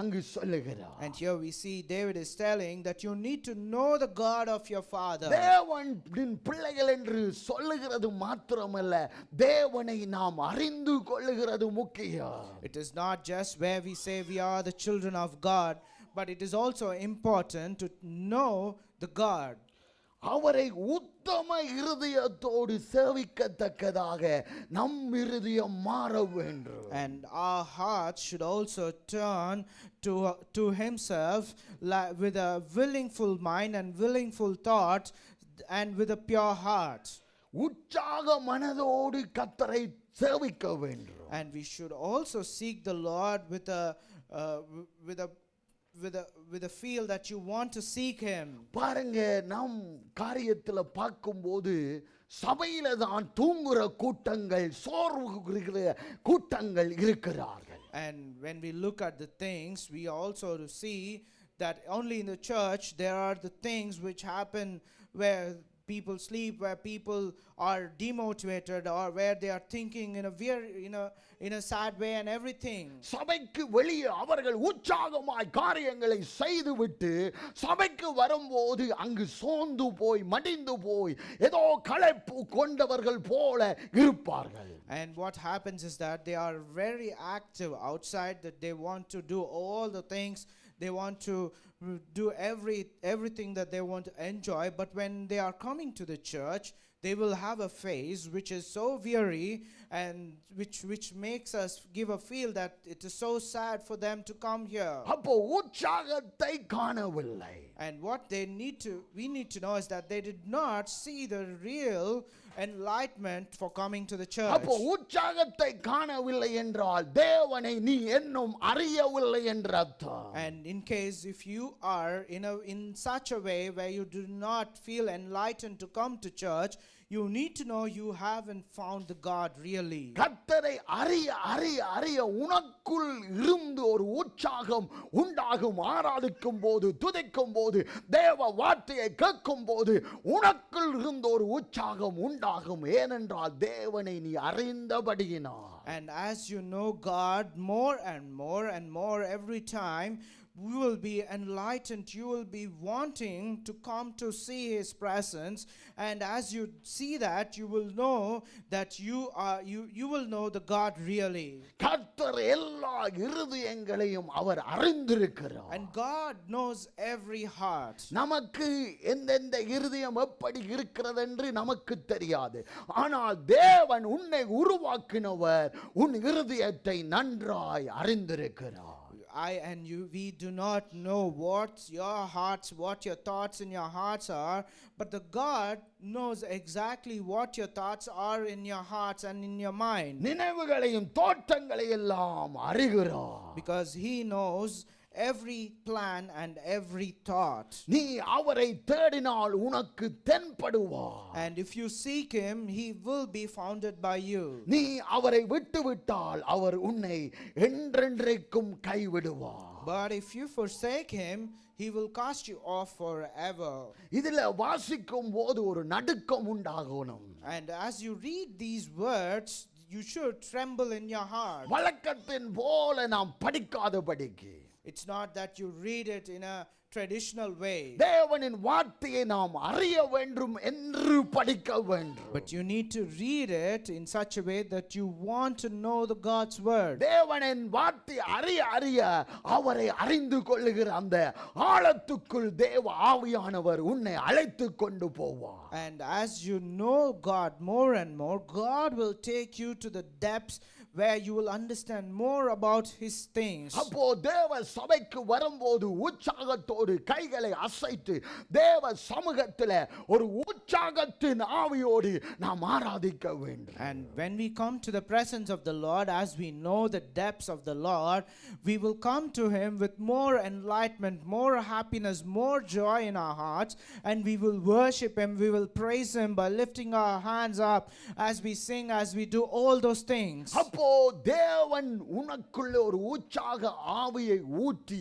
A: அங்கு சொல்லுகிறார்.
C: And here we see David is telling that you need to know the God of your father.
A: தேவனின் பிள்ளைகள் என்று சொல்லுகிறது மாத்திரமல்ல, தேவனை நாம் அறிந்து கொள்ளுகிறது முக்கியம்.
C: It is not just where we say we are the children of God, but it is also important to know the God.
A: அவரை உத்தம இருதயத்தோடு சேவிக்கத்தக்கதாக நம் இருதயம் மாற வேண்டும்.
C: And our hearts should also turn to himself with a willingful mind and willingful thought and with a pure heart.
A: உற்சாக மனதோடு கர்த்தரை சேவிக்க வேண்டும்.
C: And we should also seek the Lord with a feel that you want to seek him.
A: பாருங்க, நம் காரியத்துல பார்க்கும்போது சபையில தான் தூங்குற கூட்டங்கள், சோர்வுகிற கூட்டங்கள் இருக்கிறார்கள்.
C: And when we look at the things, we also see that only in the church there are the things which happen where people sleep, where people are demotivated, or where they are thinking in a sad way and everything.
A: சபைக்கு வெளியே அவர்கள் உற்சாகமாய் காரியங்களை செய்துவிட்டு சபைக்கு வரும்போது அங்கு சோர்ந்து போய் மடிந்து போய் ஏதோ களைப்பு கொண்டவர்கள் போல இருப்பார்கள்.
C: And what happens is that they are very active outside, that they want to do all the things, they want to do everything that they want to enjoy, but when they are coming to the church, they will have a face which is so weary and which makes us give a feel that it is so sad for them to come here.
A: அப்போ உற்சாகத்தை காணவில்லை.
C: And what we need to know is that they did not see the real enlightenment for coming to the church.
A: அப்போ உற்சாகத்தை காணவில்லை என்றால் தேவனை நீ இன்னும் அறியவில்லை என்ற அர்த்தம்.
C: And in case if you are in such a way where you do not feel enlightened to come to church, you need to know you haven't found the God really.
A: கர்த்தரை அறிய அறிய அறிய உனக்குள் இருந்து ஒரு உற்சாகம் உண்டாகும். ஆராதிக்கும் போது, துதிக்கும் போது, தேவ வார்த்தையை கேட்கும் போது உனக்குள் இருந்து ஒரு உற்சாகம் உண்டாகும். ஏனென்றால் தேவனை நீ அறிந்தபடியினால்.
C: And as you know God more and more and more every time, you will be enlightened, you will be wanting to come to see his presence, and as you see that, you will know that you will know the God really.
A: கர்த்தர் எல்லா இருதயங்களையும் அவர் அறிந்திருக்கிறார்.
C: And God knows every heart.
A: நமக்கு எந்தெந்த இருதயம் எப்படி இருக்கிறது என்று நமக்கு தெரியாது. ஆனால் தேவன் உன்னை உருவாக்கினவர் உன் இருதயத்தை நன்றாய் அறிந்திருக்கிறார்.
C: I and you, we do not know what your thoughts in your hearts are, but the God knows exactly what your thoughts are in your hearts and in your mind.
A: நினைவுகளையும் தோற்றங்களையும் எல்லாம் அறிகிறார்.
C: Because he knows every plan and every thought.
A: நீ அவரை தேடினால் உனக்கு தென்படுவார்.
C: And if you seek him, he will be founded by you.
A: நீ அவரை விட்டுவிட்டால் அவர் உன்னை என்றென்றைக்கும் கைவிடுவார்.
C: But if you forsake him, he will cast you off forever.
A: இதில வாசிக்கும் போது ஒரு நடுக்கம் உண்டாகணும்.
C: And as you read these words, you should tremble in your heart.
A: வழக்கத்தின் போல நாம் படிக்காதபடிக்கு.
C: It's not that you read it in a traditional way,
A: தேவனின் வார்த்தையை நாம் அறிய வேண்டும் என்று படிக்க வேண்டும்.
C: but you need to read it in such a way that you want to know the God's word.
A: தேவனின் வார்த்தை அறிய அறிய அவரை அறிந்து கொள்ளுகிற அந்த ஆழத்துக்குள் தேவ ஆவியானவர் உன்னை அழைத்து கொண்டு போவார்.
C: And as you know God more and more, God will take you to the depths where you will understand more about his things.
A: அப்போ தேவ சபைக்கு வரும்போது உற்சாகத்தோடு கைகளை அசைத்து தேவ சமூகத்தில் ஒரு உற்சாகத்தின் ஆவியோடு நாம் ஆராதிக்க வேண்டும்.
C: And when we come to the presence of the Lord, as we know the depths of the Lord, we will come to him with more enlightenment, more happiness, more joy in our hearts, and we will worship him, we will praise him by lifting our hands up as we sing, as we do all those things.
A: அப்போ தேவன் உனக்குள்ள ஒரு உற்சாக ஆவியை ஊற்றி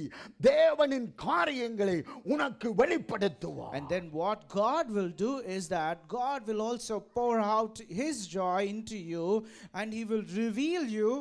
A: தேவனின் காரியங்களை உனக்கு வெளிப்படுத்துவார்.
C: And then what God will do is that God will also pour out his joy into you, and he will reveal you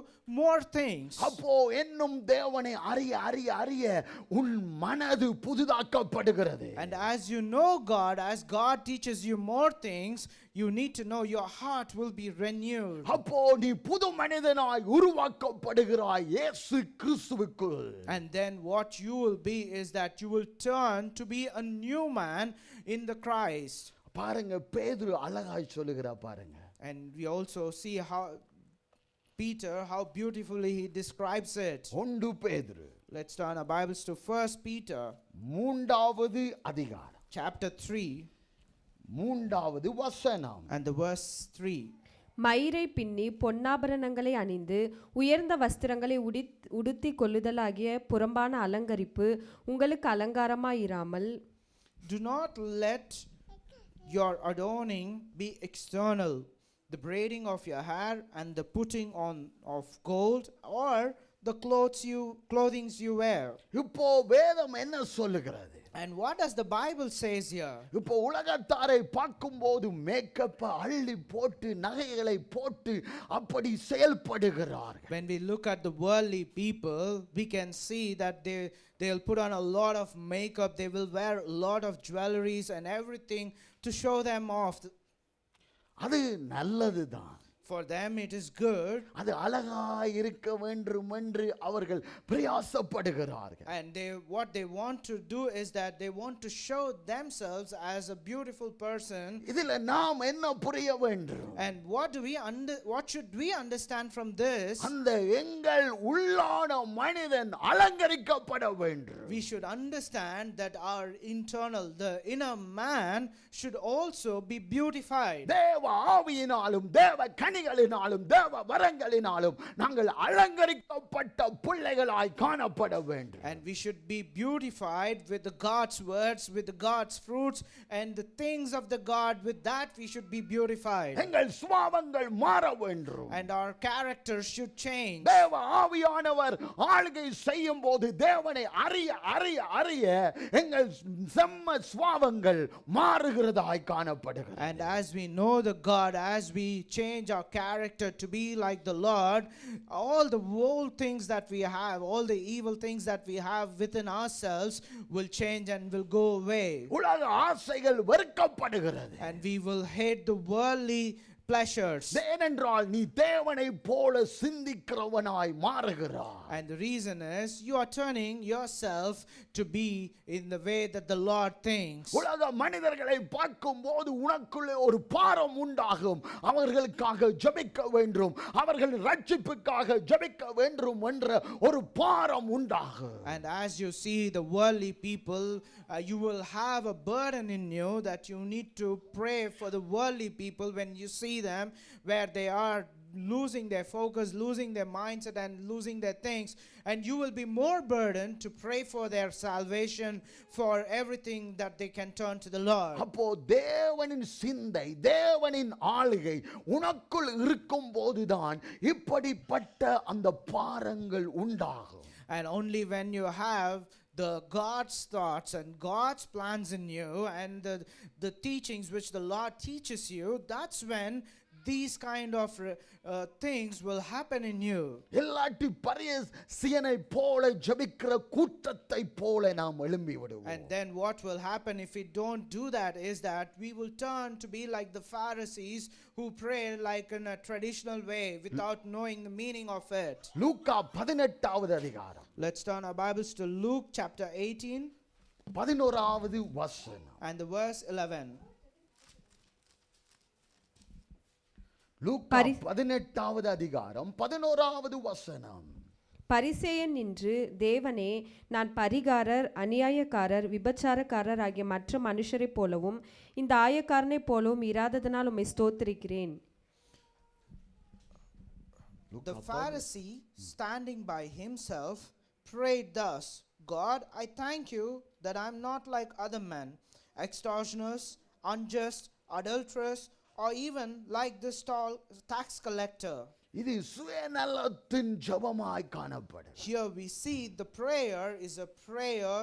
C: more things.
A: அப்போ இன்னும் தேவனை அறிய அறிய அறிய உன் மனது புதிதாக்கப்படுகிறது.
C: And as you know God, as God teaches you more things, you need to know your heart will be renewed.
A: அப்போ நீ புது மனிதனாய் உருவாக்கப்படுகிறாய் இயேசு கிறிஸ்துவுக்குள்.
C: And then what you will be is that you will turn to be a new man in the Christ.
A: பாருங்க பேதுரு அழகாய் சொல்லுகிறா பாருங்க.
C: And we also see how Peter, how beautifully he describes it.
A: ஒன்று பேதுரு
C: Let's turn our Bibles to 1 Peter
A: 3வது அதிகாரம்
C: chapter 3
A: 3வது வசனம்.
C: and the verse 3.
D: மயிரை பின்னி பொன்னாபரணங்களை அணிந்து உயர்ந்த வஸ்திரங்களை உடுத்தி கொள்ளுதலாகிய புறம்பான அலங்கரிப்பு உங்களுக்கு அலங்காரமாயிராமல்,
C: Do not let your adorning be external, the braiding of your hair and the putting on of gold, or the clothings you wear.
A: இப்போ வேதம் என்ன சொல்லுகிறது?
C: And what does the Bible says here?
A: இப்போ உலகத்தாரை பார்க்கும்போது மேக்கப்பை அள்ளி போட்டு நகைகளை போட்டு அப்படி செயல்படுகிறார்கள்.
C: When we look at the worldly people, we can see that they'll put on a lot of makeup, they will wear a lot of jewelries and everything to show them off.
A: அது நல்லதுதான்.
C: For them it is good,
A: அது அழகாய் இருக்க வேண்டும் என்று அவர்கள் பிரயாசப்படுகிறார்கள்.
C: and what they want to do is that they want to show themselves as a beautiful person.
A: இதில் நாம் என்ன புரிய வேண்டும்?
C: And what should we understand from this?
A: அந்த எங்கள் உள்ளான மனிதன் அலங்கரிக்கப்பட வேண்டும்.
C: We should understand that our the inner man should also be beautified.
A: தேவ ஆவியினாலும் தேவ கனிகளினாலும் தேவ வரங்களினாலும் நாங்கள் அலங்கரிக்கப்பட்ட பிள்ளைகளாய் காணப்பட வேண்டும்.
C: And we should be beautified with the God's words, with the God's fruits, and the things of the God. With that we should be beautified.
A: எங்கள் சுபாவங்கள் மாற வேண்டும்.
C: And our character should change.
A: தேவ ஆவியானவர் ஆளுகை செய்யும் போது தேவனை அறிய அறிய அறிய எங்கள் செம்ம சுபாவங்கள் மாறுகிறதாய் காணப்படுகிறது.
C: And as we know the God, as we change our character to be like the Lord, all the old things that we have, all the evil things that we have within ourselves will change and will go away.
A: உலக ஆசைகள் வெறுக்கப்படுகிறது.
C: And we will hate the worldly pleasures.
A: ஏனென்றால் நீ தேவனை போல சிந்திக்கிறவனாய் மாறுகிறாய்.
C: And the reason is you are turning yourself to be in the way that the Lord thinks.
A: உலக மனிதர்களை பார்க்கும்போது உனக்குள்ளே ஒரு பாரம் உண்டாகும். அவர்களுக்காக ஜெபிக்க வேண்டும், அவர்கள் ரட்சிப்புக்காக ஜெபிக்க வேண்டும் என்ற ஒரு பாரம் உண்டாகும்.
C: And as you see the worldly people, you will have a burden in you that you need to pray for the worldly people when you see them where they are losing their focus, losing their mindset, and losing their things, and you will be more burdened to pray for their salvation, for everything that they can turn to the Lord.
A: அப்போ தேவனின் சிந்தை, தேவனின் ஆளுகை உனக்குள் இருக்கும் போதுதான் இப்படிப்பட்ட அந்த பாரங்கள் உண்டாகும்.
C: And only when you have the God's thoughts and God's plans in you, and the teachings which the Lord teaches you, that's when these kind of things will happen in you.
A: எல்லாட்டி பரிசேயனை போல ஜெபிக்கிற கூட்டத்தை போல நாம் எழும்பி விடுவோம்.
C: And then what will happen if we don't do that is that we will turn to be like the Pharisees who pray like in a traditional way without knowing the meaning of it.
A: லூக்கா 18வது அதிகாரம்
C: Let's turn our Bibles to Luke chapter 18
A: 11வது வசனம்.
C: and the verse 11.
A: லூக்கா 18வது அதிகாரம் 11வது வசனம்.
D: பரிசேயன் நின்று, தேவனே, நான் பரிகாரர், அநியாயக்காரர், விபச்சாரக்காரர் ஆகிய மற்ற மனுஷரைப் போலவும் இந்த ஆயக்காரனைப் போலவும் இராததனால் உம்மை ஸ்தோத்திரிக்கிறேன்.
C: The Pharisee, standing by himself, prayed thus: God, I thank you that I am not like other men, extortioners, unjust, adulterers, or even like this tax collector.
A: இது சுயநலத்தின் ஜெபமாய் காணப்படும்.
C: Here we see the prayer is a prayer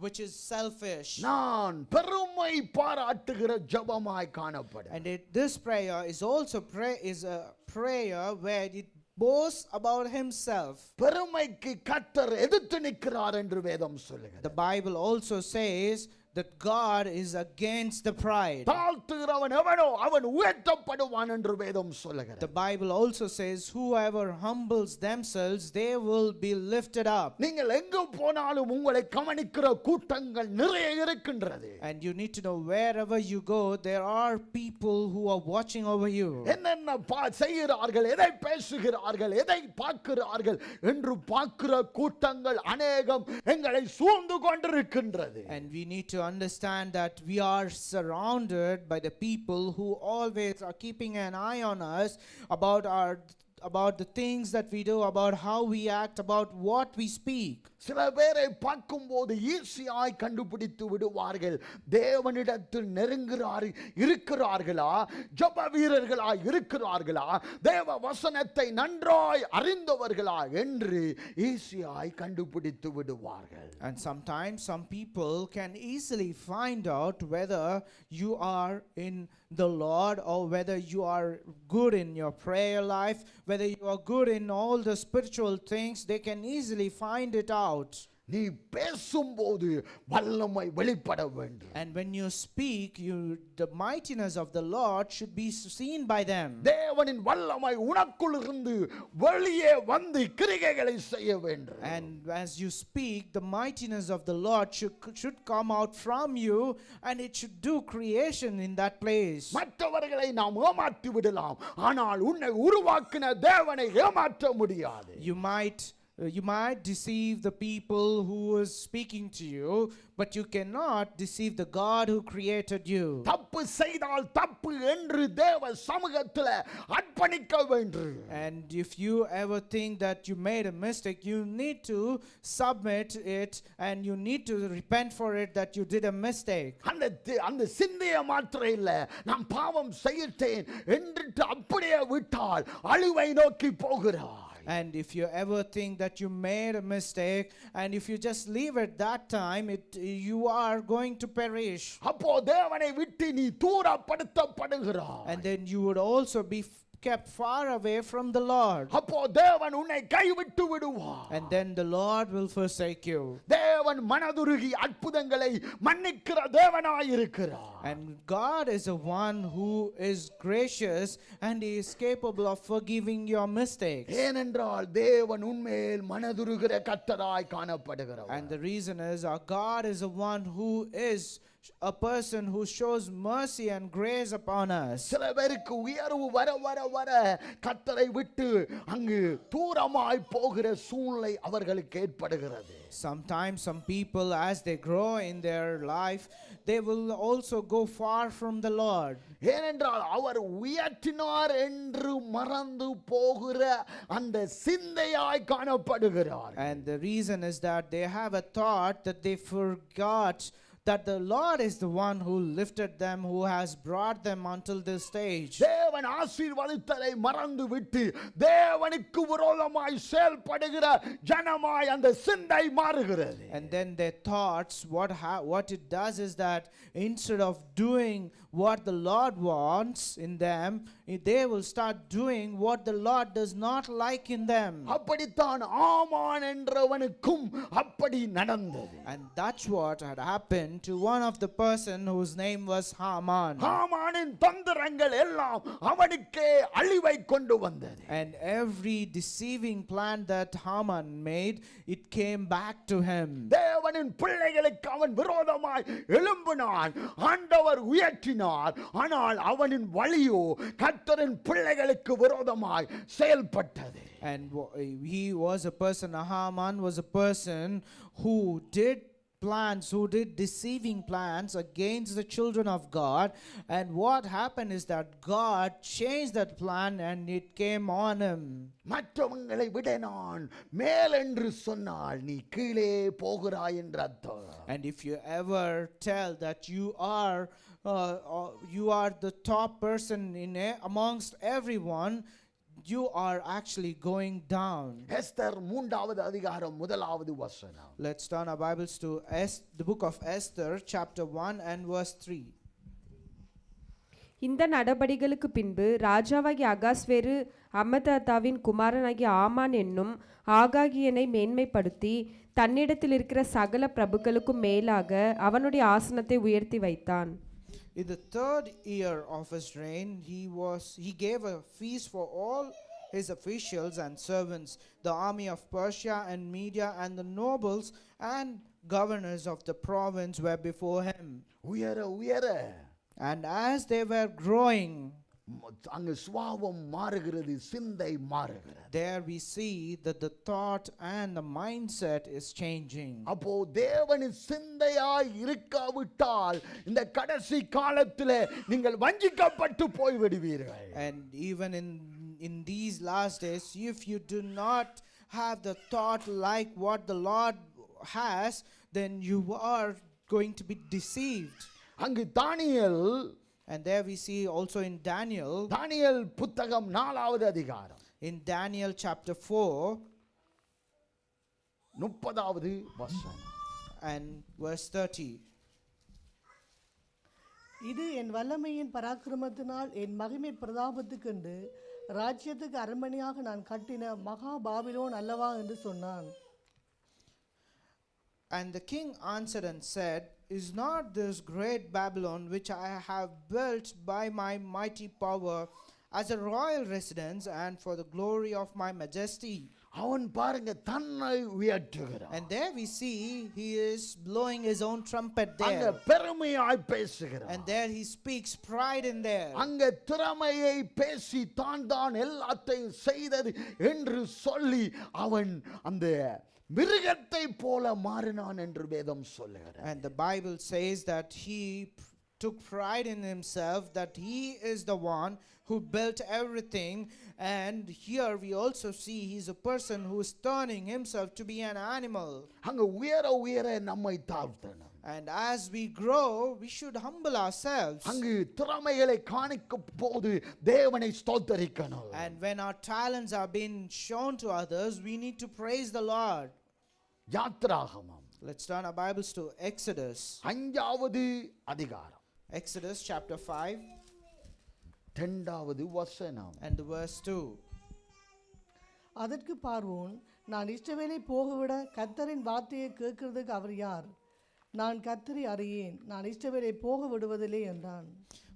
C: which is selfish.
A: நான் பெருமை பாராட்டுகிற ஜெபமாய் காணப்படும்.
C: And this prayer is also a prayer where it boasts about himself.
A: பெருமைக்கு கர்த்தர் எதிர்த்து நிற்கிறார் என்று வேதம் சொல்லுகிறது.
C: The Bible also says that God is against the pride.
A: தாழ்த்துகிறவன் எவனோ அவன் உயர்த்தப்படுவான் என்று வேதம் சொல்லுகிறது.
C: The Bible also says whoever humbles themselves, they will be lifted up.
A: நீங்கள் எங்கு போனாலும் உங்களை கவனிக்கிற கூட்டங்கள் நிறைய இருக்கின்றது.
C: And you need to know wherever you go, there are people who are watching over you.
A: என்னென்ன செய்கிறார்கள், எதை பேசுகிறார்கள், எதை பார்க்கிறார்கள் என்று பார்க்கிற கூட்டங்கள் அநேகம் எங்களை சூழ்ந்து கொண்டிருக்கின்றது.
C: And we need to understand that we are surrounded by the people who always are keeping an eye on us about the things that we do, about how we act, about what we speak.
A: சில பேரை பார்க்கும்போது ஈஸியாய் கண்டுபிடித்து விடுவார்கள். தேவனிடத்தில் இருக்கிறார்களா, ஜெப வீரர்களா இருக்கிறார்களா, தேவ வசனத்தை நன்றாய் அறிந்தவர்களா என்று ஈஸியாய் கண்டுபிடித்து விடுவார்கள்.
C: And sometimes some people can easily find out whether you are in the Lord or whether you are good in your prayer life, whether you are good in all the spiritual things. They can easily find it out.
A: நீ பேசும்போது வல்லமை வெளிப்பட வேண்டும்.
C: And when you speak, the mightiness of the Lord should be seen by them.
A: தேவனின் வல்லமை உனக்குள் இருந்து வெளியே வந்து கிரியைகளை செய்ய வேண்டும்.
C: And as you speak, the mightiness of the Lord should come out from you, and it should do creation in that place.
A: மற்றவர்களை நாம் ஏமாற்றி விடலாம், ஆனால் உன்னை உருவாக்கின தேவனை ஏமாற்ற முடியாது.
C: You might deceive the people who is speaking to you, but you cannot deceive the God who created you.
A: தப்பு செய்தால் தப்பு என்று தேவ சமூகத்தில் அர்ப்பணிக்க வேண்டும்.
C: And if you ever think that you made a mistake, you need to submit it, and you need to repent for it that you did a mistake.
A: அந்த சிந்தையை மாத்திரம் இல்லை, நான் பாவம் செய்யிட்டேன் என்று அப்படியே விட்டால் அழிவை நோக்கி போகிறார்.
C: And if you ever think that you made a mistake, and if you just leave it that time, you are going to perish.
A: அப்போ தேவனை விட்டு நீ தூரப்படுத்தப்படுகிறாய்.
C: And then you would also be kept far away from the Lord.
A: அப்போ தேவன் உன்னை கைவிட்டு விடுவார்.
C: And then the Lord will forsake you.
A: தேவன் மனதுருகி அற்புதங்களை மன்னிக்கிற தேவனாய் இருக்கிறார்.
C: And God is the one who is gracious, and he is capable of forgiving your mistakes.
A: ஏனென்றால் தேவன் உன்மேல் மனதுருகிற கர்த்தராய் காணப்படுகிறார்.
C: And the reason is our God is the one who is a person who shows mercy and grace upon us.
A: சில பேருக்கு உயர்வு வர வர வர கர்த்தரை விட்டு அங்கு தூரமாய் போகிற சூழ்நிலை அவர்களுக்கு ஏற்படுகிறது.
C: Sometimes some people, as they grow in their life, they will also go far from the Lord.
A: ஏனென்றால் அவர் உயர்த்தினார் என்று மறந்து போகிற அந்த சிந்தையாய் காணப்படுகிறார்.
C: And the reason is that they have a thought that they forgot that the Lord is the one who lifted them, who has brought them until this stage.
A: தேவன் ஆசீர்வதித்ததை மறந்து விட்டு தேவனுக்கு விரோதமாய் செயல்படுகிற ஜனமாய் அந்த சிந்தை மாறுகிறது.
C: And then their thoughts, what it does is that instead of doing what the Lord wants in them, they will start doing what the Lord does not like in them.
A: அப்படித்தான் ஆமான் என்றவனுக்கும் அப்படி நடந்தது.
C: And that's what had happened to one of the person whose name was Haman.
A: ஆமானின் தந்திரங்கள் எல்லாம் அவனுக்கே அழிவை கொண்டு வந்தது.
C: And every deceiving plan that Haman made, it came back to him.
A: தேவனின் பிள்ளைகளுக்கு அவன் விரோதமாய் எழும்பினான், ஆண்டவர் உயர்த்தினார். ஆனால் அவனின் வழியோ கர்த்தரின் பிள்ளைகளுக்கு விரோதமாய் செயல்பட்டது.
C: And he was a person, Haman was a person who did deceiving plans against the children of God. And what happened is that God changed that plan, and it came on him.
A: மற்றவங்களை விட நான் மேல் என்று சொன்னால் நீ கீழே போகிறாய் என்ற அர்த்தம்.
C: And if you ever tell that you are the top person amongst everyone, you are actually going down.
A: Esther 3வது அதிகாரம் 1வது வசனம்.
C: Let's turn our Bibles to the book of Esther, chapter 1 and verse 3.
D: இந்த நடபடிகளுக்கு பின்பு ராஜாவாகிய அகாஸ்வேரு அம்மதாத்தாவின் குமாரனாகிய ஆமான் என்னும் ஆகாகியனை மேன்மைப்படுத்தி தன்னிடத்தில் இருக்கிற சகல பிரபுக்களுக்கும் மேலாக அவனுடைய ஆசனத்தை உயர்த்தி வைத்தான்.
C: In the 3rd year of his reign, he gave a feast for all his officials and servants, the army of Persia and Media, and the nobles and governors of the province were before him.
A: உயர
C: And as they were growing,
A: அங்கு சுபாவம் மாறுகிறது, சிந்தை மாறுகிறது.
C: there we see that the thought and the mindset is changing.
A: அப்போ தேவனின் சிந்தையாய் இருக்காவிட்டால் இந்த கடைசி காலத்திலே நீங்கள் வஞ்சிக்கப்பட்டு போய் விடுவீர்கள்.
C: And even in these last days, if you do not have the thought like what the Lord has, then you are going to be deceived.
A: அங்கு தானியேல்,
C: And there we see also in Daniel
A: புத்தகம் 4வது அதிகாரம்,
C: in Daniel chapter 4
A: 30வது வசனம்
C: and verse 30.
E: இது என் வல்லமையின் பராக்கிரமத்தினால் என் மகிமை பிரதாபத்துக்கென்று ராஜ்யத்துக்கு அரண்மனையாக நான் கட்டின மகா பாபிலோன் அல்லவா என்று சொன்னான்.
C: And the king answered and said, Is not this great Babylon, which I have built by my mighty power, as a royal residence and for the glory of my majesty?
A: அவன் பாருங்க தன்னை உயர்த்துகிறான்.
C: And there we see he is blowing his own trumpet
A: அங்க
C: there.
A: பெருமையாய் பேசுகிறான்.
C: And there he speaks pride in there.
A: அங்க திறமையை பேசி தான் எல்லாத்தையும் செய்தது என்று சொல்லி அவன் அந்த மிருகத்தை போல மாறினான் என்று வேதம் சொல்லுகிறது.
C: And the Bible says that he took pride in himself, that he is the one who built everything. And here we also see he's a person who is turning himself to be an animal.
A: அங்க உயர உயர நம்மை தாழ்த்தணும்.
C: And as we grow, we should humble ourselves.
A: அங்கு திறமைகளை காணிக்கும் போது தேவனை ஸ்தோத்தரிக்கணும்.
C: And when our talents are being shown to others, we need to praise the Lord.
A: யாத்ராகமம்
C: Let's turn our Bibles to Exodus.
A: 5வது அதிகாரம்
C: Exodus chapter 5
A: 2வது வசனம்.
C: and the verse 2.
E: அதற்கு பார்வோன், நான் இஸ்ரவேலை போகவிட கர்த்தரின் வார்த்தையை கேட்கிறதுக்கு அவர் யார்? நான் கர்த்தரை அறியேன், நான் இஸ்ரவேலை போக விடுவதில்லை என்றான்.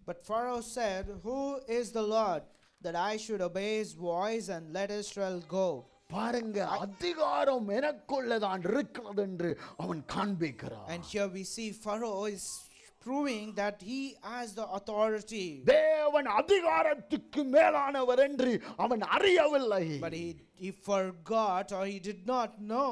C: But Pharaoh said, Who is the Lord, that I should obey his voice and let Israel go?
A: பாருங்க அதிகாரம் எனக்குள்ளதான் இருக்கிறது என்று அவன் காண்பிக்கிறான்.
C: And here we see Pharaoh is proving that he has the authority.
A: தேவன் அதிகாரத்துக்கு மேலானவர் என்று அவன் அறியவில்லை.
C: But he forgot, or he did not know,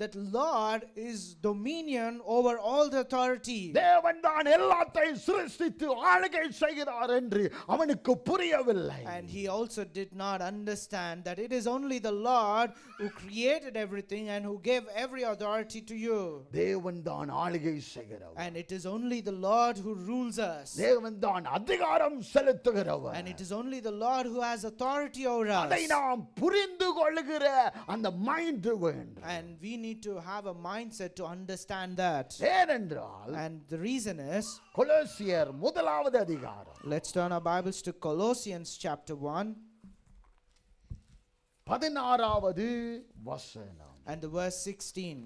C: that Lord is dominion over all the authority.
A: தேவன் தான் எல்லாத்தையும் சிருஷ்டித்து ஆளுகை செய்கிறார் என்று அவனுக்கு புரியவில்லை.
C: And he also did not understand that it is only the Lord who created everything and who gave every authority to you.
A: தேவன் தான் ஆளுகை செய்கிறவர்.
C: And it is only the Lord who rules us.
A: தேவன் தான் அதிகாரம் செலுத்துகிறவர்.
C: And it is only the Lord who has authority over
A: அதை
C: us.
A: நாம் புரிந்து கொள்ளுகிற அந்த மைண்ட் வேண்டும்.
C: And we need to have a mindset to understand that.
A: ஏனென்றால்
C: And the reason is,
A: கொலோசியர் 1வது அதிகாரம்
C: let's turn our Bibles to Colossians chapter 1
A: 16வது வசனம்.
C: and the verse 16.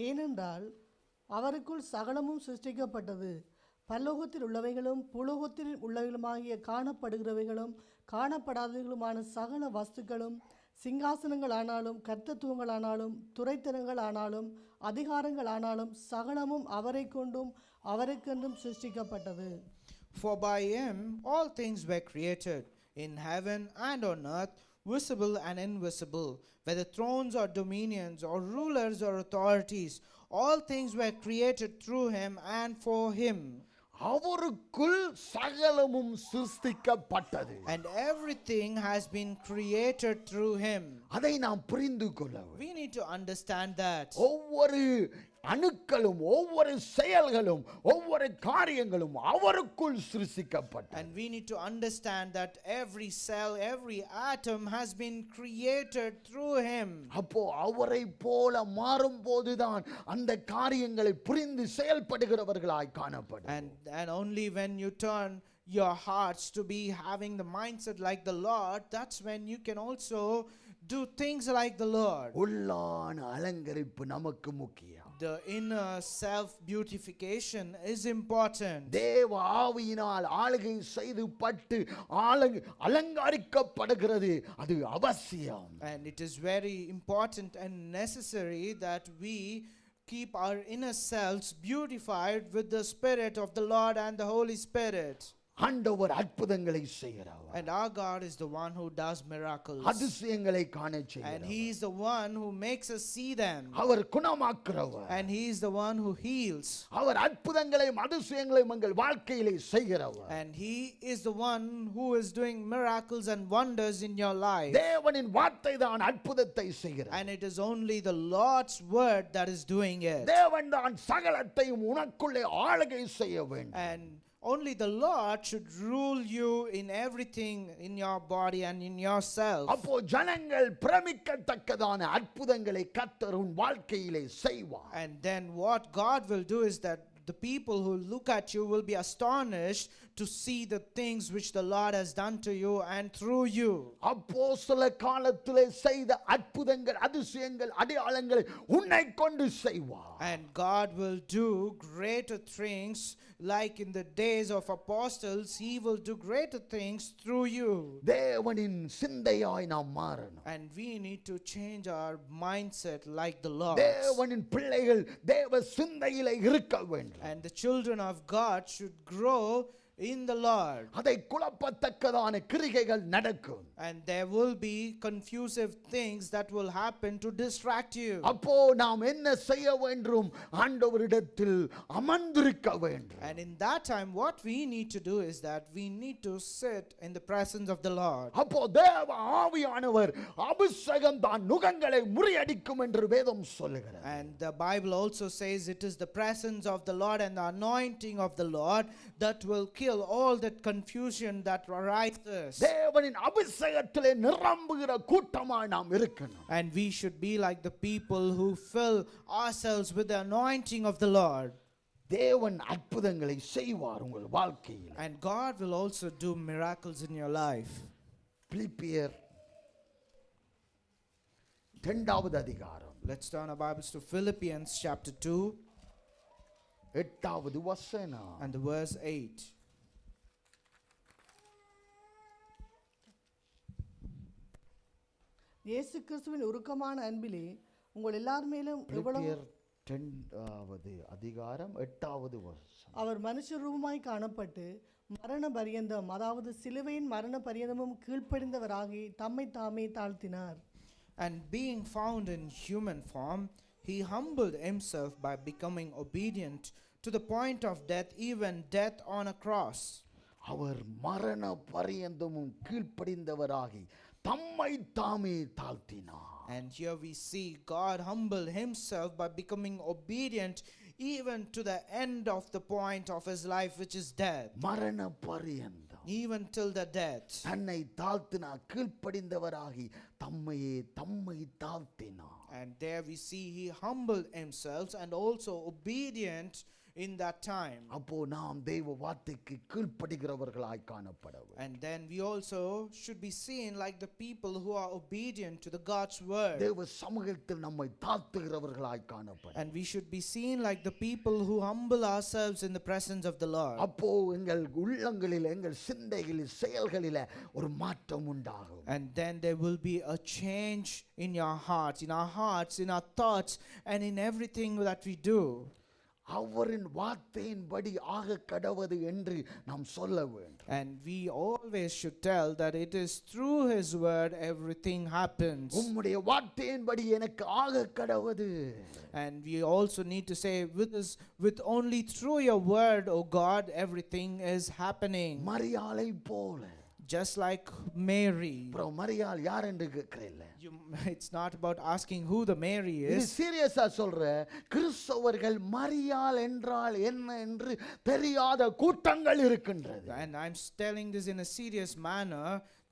E: ஏனென்றால் அவருக்குள் சகலமும் சிருஷ்டிக்கப்பட்டது, பரலோகத்தில் உள்ளவைகளும் பூலோகத்தில் உள்ளவைகளுமாகிய காணப்படுகிறவைகளும் காணப்படாதவைகளுமான சகல வஸ்துக்களும், சிங்காசனங்களானாலும் கர்த்தத்துவங்களானாலும் துரைத்தனங்களானாலும் அதிகாரங்களானாலும் சகலமும் அவரை கொண்டும் அவருக்கென்றும் சிருஷ்டிக்கப்பட்டது.
C: For by him all things were created, in heaven and on earth, visible and invisible, whether thrones or dominions or rulers or authorities, all things were created through him and for him.
A: அவருக்குள் சகலமும் சிருஷ்டிக்கப்பட்டது.
C: And everything has been created through him.
A: அதை நாம் புரிந்து கொள்ள வேண்டும்.
C: We need to understand that.
A: ஒவ்வொரு அணுக்களும் ஒவ்வொரு செயல்களும் ஒவ்வொரு காரியங்களும் அவருக்குள் சிருஷ்டிக்கப்பட்டது.
C: And we need to understand that every cell, every atom has been created through him.
A: அப்போ அவரை போல மாறும்போதுதான் அந்த காரியங்களை புரிந்து செயல்படுகிறவர்களாய் காணப்படும்.
C: And only when you turn your hearts to be having the mindset like the Lord, that's when you can also do things like the Lord.
A: உள்ளான அலங்கரிப்பு நமக்கு முக்கியம்.
C: The inner self beautification is important.
A: தேவ ஆவியினால் ஆளுகை செய்து பட்டு அலங்கரிக்கப்படுகிறது, அது அவசியம்.
C: And it is very important and necessary that we keep our inner selves beautified with the Spirit of the Lord and the Holy Spirit.
A: ஆண்டவர் அற்புதங்களை செய்கிறவர்.
C: And our God is the one who does miracles.
A: அதிசயங்களை காண
C: And
A: செய்கிறவர்.
C: he is the one who makes us see them.
A: Our குணமாக்குறவர்.
C: And he is the one who heals.
A: அவர் அற்புதங்களையும் அதிசயங்களையும் உங்கள் வாழ்க்கையிலே செய்கிறவர்.
C: And he is the one who is doing miracles and wonders in your life.
A: தேவனின் வார்த்தை தான் அற்புதத்தை செய்கிறது.
C: And it is only the Lord's word that is doing it.
A: தேவன் தான் சகலத்தையும் உனக்குள்ளே ஆளுகை செய்ய வேண்டும்.
C: And only the Lord should rule you in everything in your body and in yourself.
A: அப்போ ஜனங்கள் பிரமிக்கத்தக்கதான அற்புதங்களை கர்த்தர் உன் வாழ்க்கையிலே செய்வார்.
C: And then what God will do is that the people who look at you will be astonished to see the things which the Lord has done to you and through you.
A: அப்போஸ்தல காலத்திலே செய்த அற்புதங்கள் அதிசயங்கள் அடையாளங்களை உன்னை கொண்டு செய்வார்.
C: And God will do greater things, like in the days of apostles. He will do greater things through you.
A: தேவனின் சிந்தையாய் நாம் மாறணும்.
C: And we need to change our mindset like the Lord.
A: தேவனின் பிள்ளைகள் தேவ சிந்தையிலே இருக்க வேண்டும்.
C: And the children of God should grow in the Lord.
A: அதை குழப்பத்தக்கதான கிரிகைகள் நடக்கும்.
C: And there will be confusive things that will happen to distract you.
A: அப்போ நாம் என்ன செய்ய வேண்டும்? ஆண்டவரிடத்தில் அமர்ந்திருக்க வேண்டும்.
C: And in that time what we need to do is that we need to sit in the presence of the Lord.
A: அப்போ தேவ ஆவியானவர் அபிஷேகம் தான் நுகங்களை முறியடிக்கும் என்று வேதம் சொல்லுகிறது.
C: And the Bible also says it is the presence of the Lord and the anointing of the Lord that will kill all that confusion that arises.
A: தேவனின் அபிஷேகத்திலே நிரம்புகிற கூட்டமாய் நாம் இருக்கணும்.
C: And we should be like the people who fill ourselves with the anointing of the Lord.
A: தேவன் அற்புதங்களை செய்வார் உங்கள் வாழ்க்கையில்.
C: And God will also do miracles in your life.
A: பிலிப்பியர் 2வது அதிகாரம்
C: Let's turn our Bibles to Philippians chapter 2
A: 8வது வசனம்.
C: and the verse 8.
E: இயேசு கிறிஸ்துவின் உருக்கமான அன்பிலே உங்கள் எல்லார் மேலும் எவ்வளவு
A: பிலிப்பியர் 2வது அதிகாரம் 8வது வசனம்.
E: அவர் மனுஷ ரூபமாய் காணப்பட்டு மரண பரியந்தம், அதாவது சிலுவையின் மரண பரியந்தமும் கீழ்ப்படிந்தவராகி தம்மை தாமே தாழ்த்தினார்.
C: And being found in human form, he humbled himself by becoming obedient to the point of death, even death on a cross.
A: அவர் மரண பரியந்தமும் கீழ்ப்படிந்தவராகி தம்மை தாமே தாழ்த்தினார்.
C: And here we see God humble himself by becoming obedient even to the end of the point of his life, which is death.
A: மரண பரியந்தம்
C: Even till the death.
A: தன்னை தாழ்த்தினார். கீழ்ப்படிந்தவராகி தம்மை தாழ்த்தினார்.
C: And there we see he humbled himself and also obedient in that time.
A: அப்போ நாம் தேவ வார்த்தைக்கு கீழ்ப்படுகிறவர்களாய் காணப்பட வேண்டும்.
C: And then we also should be seen like the people who are obedient to the God's word.
A: தேவ சமூகத்தில் நம்மை தாழ்த்துகிறவர்களாய் காணப்பட.
C: And we should be seen like the people who humble ourselves in the presence of the Lord.
A: அப்போ எங்கள் உள்ளங்களில் எங்கள் சிந்தைகளில் செயல்களில் ஒரு மாற்றம் உண்டாகும்.
C: And then there will be a change in your hearts, in our thoughts, and in everything that we do.
A: அவரின் வார்த்தையின்படி ஆக கடவது என்று நாம் சொல்ல வேண்டும்.
C: And we always should tell that it is through his word everything happens.
A: உம்முடைய வார்த்தையின்படி எனக்கு ஆக கடவது.
C: And we also need to say with only through your word, O God, everything is happening.
A: மரியாளை போல.
C: Just like Mary.
A: அப்புறம் மரியாள் யார் என்று கேட்கிறேன்.
C: It's not about asking who the Mary
A: இது
C: is.
A: சீரியஸா சொல்ற. கிறிஸ்தவர்கள் மரியாள் என்றால் என்ன என்று தெரியாத கூட்டங்கள் இருக்கின்றது.
C: And I'm telling this in a serious manner.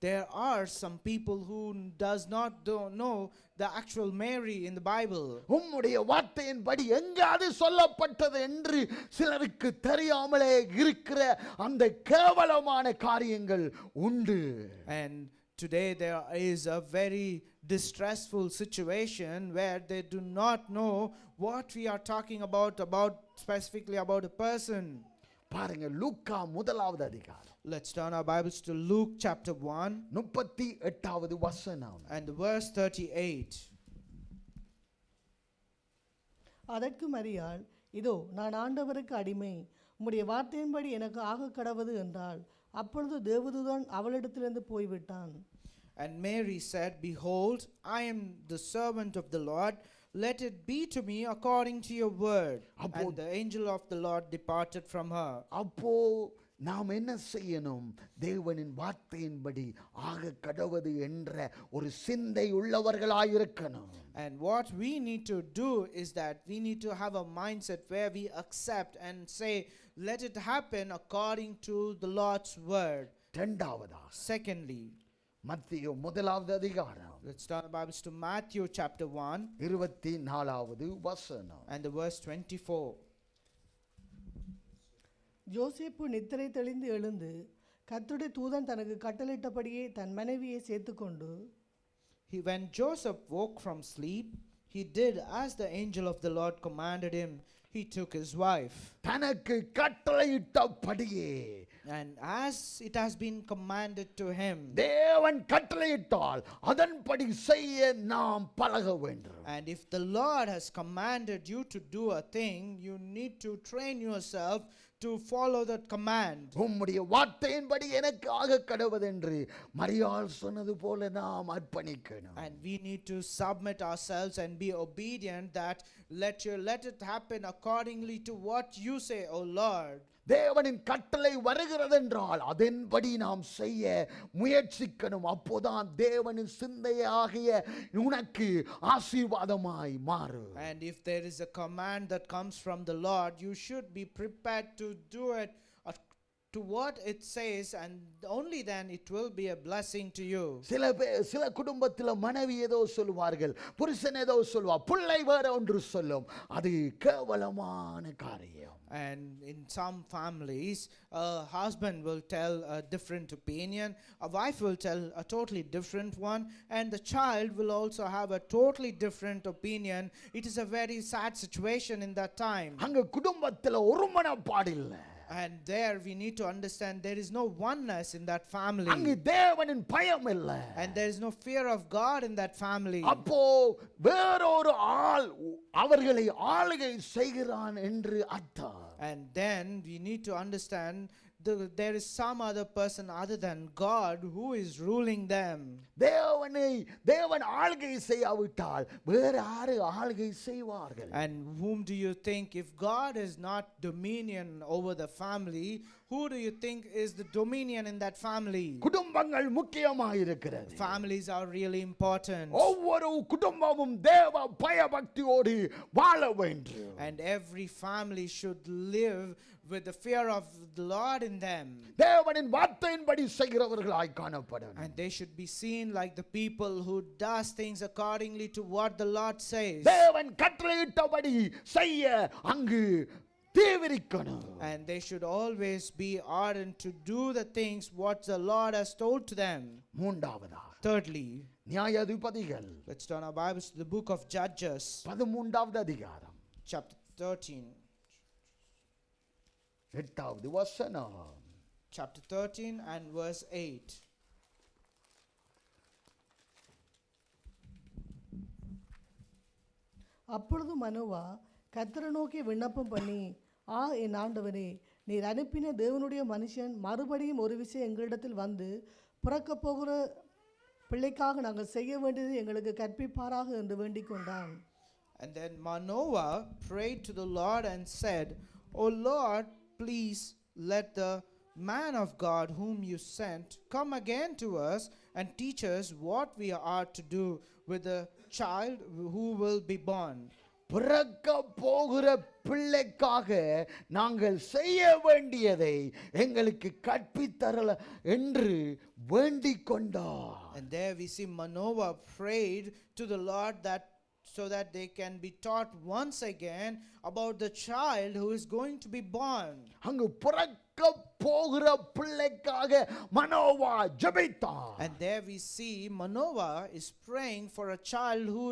C: There are some people who don't know the actual Mary in the Bible.
A: உம்முடைய வார்த்தையின்படி எங்காவது சொல்லப்பட்டது என்று சிலருக்கு தெரியாமலே இருக்கிற அந்த கேவலமான காரியங்கள் உண்டு.
C: And today there is a very distressful situation where they do not know what we are talking about specifically about a person.
A: பாருங்க லூக்கா 1வது அதிகாரம்.
C: Let's turn our Bibles to Luke chapter 1
A: 38வது வசனம்.
C: and verse 38.
E: அதற்கு மரியாள், இதோ நான் ஆண்டவருக்கு அடிமை, உம்முடைய வார்த்தையின்படி எனக்கு ஆக கடவது என்றாள். அப்பொழுது தேவதூதன் அவளிடத்திலிருந்து போய்விட்டான்.
C: And Mary said, Behold, I am the servant of the Lord. Let it be to me according to your word. And the angel of the Lord departed from her.
A: அப்போ நாம் என்ன செய்யணும்? தேவனின் வார்த்தையின்படி ஆக கடவது என்ற ஒரு சிந்தை உள்ளவர்களாய் இருக்கணும்.
C: And what we need to do is that we need to have a mindset where we accept and say, let it happen according to the Lord's word.
A: இரண்டாவதா
C: Secondly,
A: மத்தேயு 1வது அதிகாரம்.
C: let's turn our Bibles to Matthew chapter 1
A: 24வது வசனம்.
C: and the verse 24.
E: யோசேப்பு நித்திரை தெளிந்து எழுந்து கர்த்தருடைய தூதன் தனக்கு கட்டளையிட்டபடியே தன் மனைவியை சேர்த்துக்கொண்டு
C: When Joseph woke from sleep, he did as the angel of the Lord commanded him. He took his wife.
A: தனக்கு கட்டளையிட்டபடியே,
C: And as it has been commanded to him.
A: தேவன் கட்டளையிட்டால் அதன்படி செய்ய நாம் பழக வேண்டும்.
C: And if the Lord has commanded you to do a thing, you need to train yourself to follow that command.
A: உம்முடைய வார்த்தையின்படி எனக்கு ஆக கடவுதென்று மரியாள் சொன்னது போல நாம் அர்ப்பணிக்கணும்.
C: And we need to submit ourselves and be obedient, that let it happen accordingly to what you say, O Lord.
A: தேவனின் கட்டளை வருகிறதென்றால் அதன்படி நாம் செய்ய முயற்சிக்கணும். அப்போதான் தேவனின் சிந்தையாகிய உனக்கு ஆசீர்வாதமாய் மாறும்.
C: And if there is a command that comes from the Lord, you should be prepared to do it to what it says, and only then it will be a blessing to you.
A: சில குடும்பத்தில் மனைவி ஏதோ சொல்வார்கள், புருஷன் ஏதோ சொல்வார், பிள்ளை வேற ஒன்று சொல்லும். அது கேவலமான காரியம்.
C: And in some families, a husband will tell a different opinion, a wife will tell a totally different one, and the child will also have a totally different opinion. It is a very sad situation in that time.
A: அங்க குடும்பத்தில் ஒருமனப்பாடு இல்லை.
C: And there we need to understand there is no oneness in that family.
A: அங்கு தேவனின் பயம் இல்லை.
C: And there is no fear of God in that family.
A: அப்போ வேறொரு ஆள் அவர்களை ஆளுகை செய்கிறான் என்று அர்த்தம்.
C: And then we need to understand there is some other person other than God who is ruling them.
A: தேவன் ஆளுகை செய்யாவிட்டால் வேற யாரு ஆளுகை செய்வார்கள்?
C: And whom do you think, if God is not dominion over the family, who do you think is the dominion in that family?
A: குடும்பங்கள் முக்கியமாயிருக்கிறது.
C: Families are really important.
A: ஒவ்வொரு குடும்பமும் தேவ பயபக்தியோடு வாழ வேண்டும்.
C: And every family should live with the fear of the Lord in them.
A: தேவனின் வார்த்தையின்படி செய்கிறவர்களாய் காணப்படும்.
C: And they should be seen like the people who does things accordingly to what the Lord says.
A: தேவன் கட்டளையிட்டபடி செய்ய அங்கு தீவிரிக்கணும்.
C: And they should always be ardent to do the things what the Lord has told to them.
A: மூன்றாவதா,
C: Thirdly,
A: நியாயாதிபதிகள்
C: let's turn our Bibles to the book of Judges,
A: 13வது அதிகாரம்
C: chapter 13.
A: 8வது வசனம்.
C: Chapter 13 and verse 8.
E: அப்பொழுது Manoah கர்த்தரை நோக்கி விண்ணப்பம் பண்ணி, என் ஆண்டவரே, நீர் அனுப்பின தேவனுடைய மனுஷன் மறுபடியும் ஒரு விஷயம் எங்களிடத்தில் வந்து பிறக்கப் போகிற பிள்ளைக்காக நாங்கள் செய்ய வேண்டியது எங்களுக்கு கற்பிப்பாராக என்று வேண்டிக் கொண்டான்.
C: And then Manoah prayed to the Lord and said, O Lord, please let the man of God whom you sent come again to us and teach us what we are to do with the child who will be born.
A: பிறக்க போகிற பிள்ளைக்காக நாங்கள் செய்ய வேண்டியதை எங்களுக்கு கற்பித்தரல என்று வேண்டிக் கொண்டார்.
C: And there we see Manoah prayed to the Lord that so that they can be taught once again about the child who is going to be born.
A: அங்கு பிறக்க போகிற பிள்ளைக்காக மனோவா ஜெபித்தார்.
C: And there we see Manoah is praying for a child who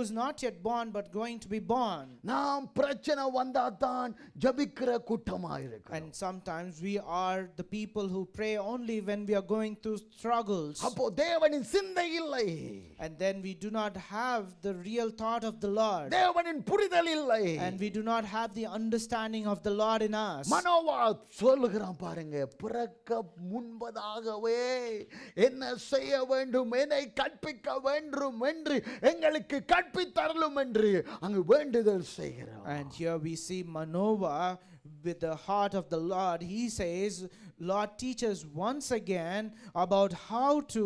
C: is not yet born but going to be born.
A: நாம் பிரச்சனை வந்தாதான் ஜெபிக்கிற கூட்டமா இருக்கு.
C: And sometimes we are the people who pray only when we are going through struggles.
A: அப்போ தேவனின் சிந்தை இல்லை.
C: And then we do not have the real thought of the Lord.
A: தேவனின் புரிதல் இல்லை.
C: And we do not have the understanding of the Lord in us.
A: Manoah சொல்லுகிறான் பாருங்க, பிறக்க முன்பதாகவே என்ன செய்ய வேண்டும், என்னை கற்பிக்க வேண்டும் என்று எங்களுக்கு கற்பித்தரலும் என்று அங்கு வேண்டுதல் செய்கிறார்.
C: And here we see Manoah with the heart of the Lord. He says, Lord, teach us once again about how to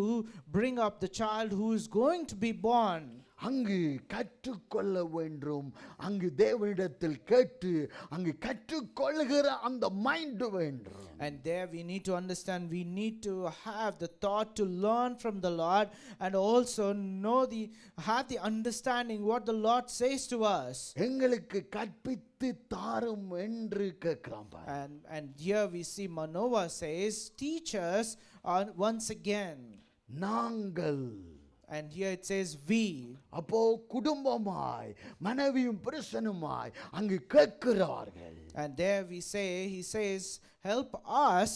C: bring up the child who is going to be born.
A: அங்கு கற்றுக்கொள்ள வேண்டும். அங்கு தேவனிடத்தில் கேட்டு அங்கு கற்றுக்கொள்ளுகிற அந்த mind வேண்டும்.
C: And there we need to understand, we need to have the thought to learn from the Lord, and also have the understanding what the Lord says to us.
A: எங்களுக்கு கற்பித்து தாரும் என்று கேட்கிறான் பாரு.
C: And here we see Manoah says, teach us once again.
A: நாங்கள்.
C: And here it says we.
A: அப்போ குடும்பமாய் மனைவியும் புருஷனுமாய் அங்கு கேட்கிறார்கள்.
C: And there he says, help us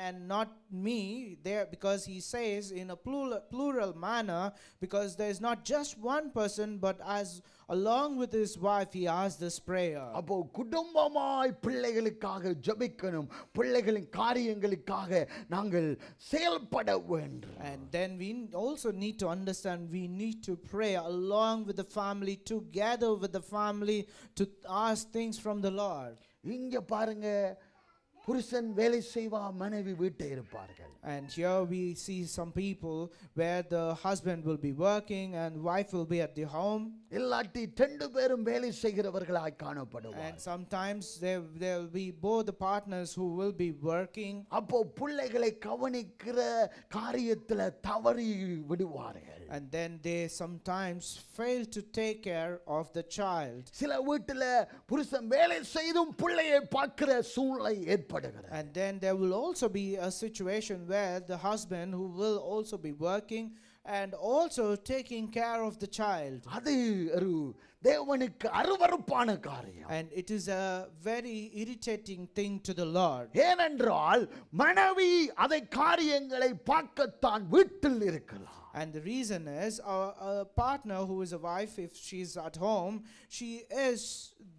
C: and not me, there, because he says in a plural manner, because there is not just one person, but as along with his wife he asked this prayer.
A: அப்போ குடும்பமாய் பிள்ளைகளுக்காக ஜெபிக்கணும், பிள்ளைகளின் காரியங்களுக்காக நாங்கள் செயல்பட வேண்டும்.
C: And then we also need to understand, we need to pray along with the family, together with the family, to ask things from the Lord.
A: இங்க பாருங்க, புருஷன் வேலை செய்வா, மனைவி வீட்டை இருப்பார்கள்.
C: And here we see some people where the husband will be working and wife will be at the home.
A: இல்லாட்டி ரெண்டு பேரும் வேலை செய்கிறவர்களாய் காணப்படுவார்கள்.
C: And sometimes there will be both the partners who will be working.
A: அப்போ பிள்ளைகளை கவனிக்கிற காரியத்துல தவறி விடுவார்கள்.
C: And then they sometimes fail to take care of the child.
A: சில வீட்டுல புருஷன் வேலை செய்தும் பிள்ளையை பார்க்கிற சூழ்நிலை ஏற்படுகிறது.
C: And then there will also be a situation where the husband who will also be working and also taking care of the child.
A: அது ஒரு தேவனுக்கு அருவருப்பான காரியம்.
C: And it is a very irritating thing to the Lord.
A: ஏனென்றால் மனைவி அதை காரியங்களை பார்க்கத்தான் வீட்டில் இருக்கலாம்.
C: And the reason is, a partner who is a wife, if she's at home, she is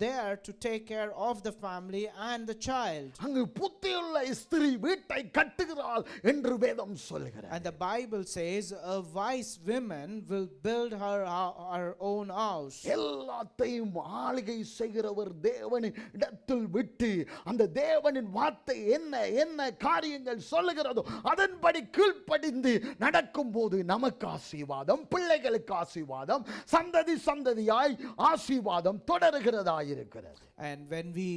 C: there to take care of the family and the child.
A: அங்கு புத்தியுள்ள ஸ்திரீ வீட்டை கட்டுகிறாள் என்று வேதம் சொல்கிறது.
C: And the Bible says a wise woman will build her own house.
A: எல்லாத்தையும் ஆளுகை செய்கிறவர் தேவனின் இடத்தில் விட்டு அந்த தேவனின் வார்த்தை என்ன காரியங்கள் சொல்லுகிறதோ அதன்படி கீழ்ப்படிந்து நடக்கும் போது நமக்கு ஆசீர்வாதம், பிள்ளைகளுக்கு ஆசீர்வாதம், சந்ததியாய் ஆசீர்வாதம் தொடர்கிறதாய் இருக்கிறது.
C: And when we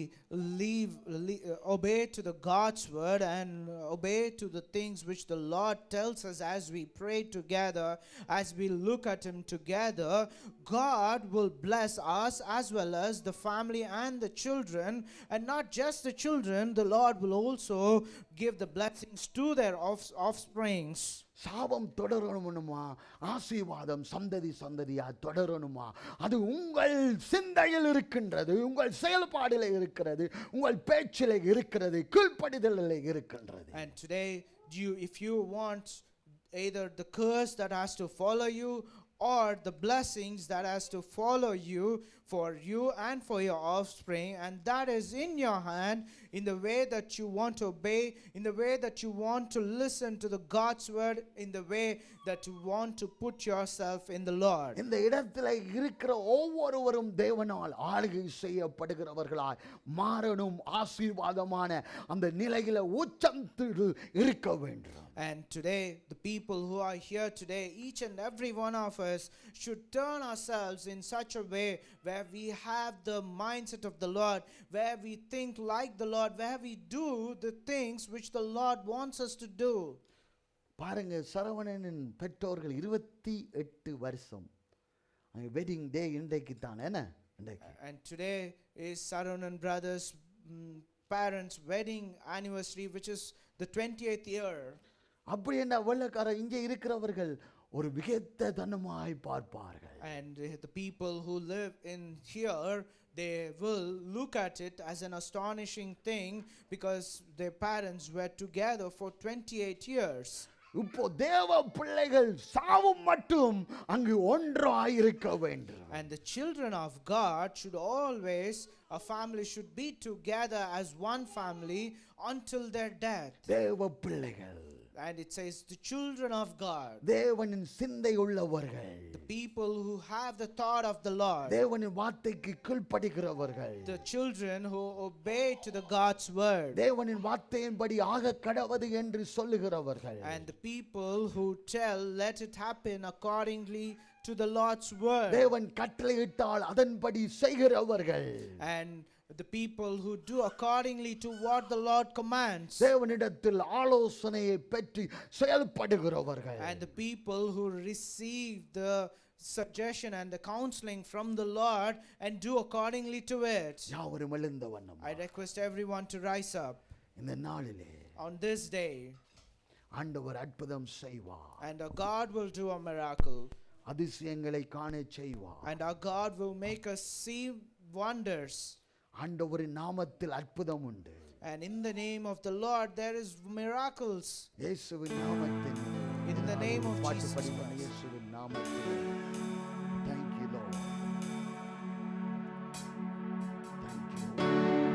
C: obey to the God's word and obey to the things which the Lord tells us as we pray together, as we look at him together, God will bless us as well as the family and the children. And not just the children, the Lord will also give the blessings to their offsprings.
A: சாபம் தொடரணுமா, ஆசீர்வாதம் சந்ததியா தொடரணுமா, அது உங்கள் சிந்தையில் இருக்கின்றது, உங்கள் செயல்பாடில் இருக்கிறது, உங்கள் பேச்சில் இருக்கிறது, கீழ்ப்படிதலில் இருக்கின்றது.
C: And today, if you want either the curse that has to follow you or the blessings that has to follow you for you and for your offspring, and that is in your hand, in the way that you want to obey, in the way that you want to listen to the God's word, in the way that you want to put yourself in the Lord.
A: இந்த இடத்துல இருக்கிற ஒவ்வொருவரும் தேவனால் ஆளுகை செய்யப்படுகிறவர்களாய் மாறணும், ஆசீர்வாதமான அந்த நிலையில உச்சத்தில் இருக்க வேண்டும்.
C: And today, the people who are here today, each and every one of us should turn ourselves in such a way where we have the mindset of the Lord, where we think like the Lord, where we do the things which the Lord wants us to do.
A: பாருங்க, சரவணனின் பெற்றோர்கள் 28 வருஷம் wedding day இன்றைக்கு தான் என்ன இன்றைக்கு.
C: And today is Sarunan brothers' parents' wedding anniversary, which is the 20th year.
A: அப்படி என்ன வெள்ளக்கார இங்கே இருக்கிறவர்கள் ஒரு விகத்த தனமாய் பார்ப்பார்கள்.
C: And the people who live in here, they will look at it as an astonishing thing because their parents were together for 28 years.
A: இப்போ தேவ பிள்ளைகள் சாவும் மட்டும் அங்கு ஒன்றாய் இருக்க வேண்டும்.
C: And the children of God should always, a family should be together as one family until their death.
A: தேவ பிள்ளைகள்.
C: And it says the children of God,
A: தேவனின் சிந்தை உள்ளவர்கள்,
C: the people who have the thought of the Lord,
A: தேவனின் வார்த்தைக்கு கீழ்ப்படிகிறவர்கள்,
C: the children who obey to the God's word,
A: தேவனின் வார்த்தையின்படி ஆக கடவது என்று சொல்லுகிறவர்கள்,
C: and the people who tell let it happen accordingly to the Lord's word.
A: தேவன் கட்டளையிட்டால் அதன்படி செய்கிறவர்கள்,
C: And the people who do accordingly to what the Lord commands.
A: தேவனிடத்தில் ஆலோசனையை பெற்று செயல்படுகிறவர்கள்.
C: And the people who receive the suggestion and the counseling from the Lord and do accordingly to it.
A: யாவரும் எழுந்த வண்ணம்
C: I request everyone to rise up
A: இந்த நாளிலே
C: on this day,
A: ஆண்டவர் அற்புதம் செய்வார்,
C: and our God will do a miracle,
A: அதிசயங்களை காண செய்வார்.
C: and our God will make us see wonders.
A: ஆண்டவரின் நாமத்தில் அற்புதம் உண்டு.
C: And in the name of the Lord there is miracles.
A: இயேசுவின் நாமத்தில்
C: In the name of
A: பாட்டு
C: Jesus
A: படிப்போம்.
C: Christ.
A: இயேசுவின் நாமத்தில். Thank you, Lord. Thank you.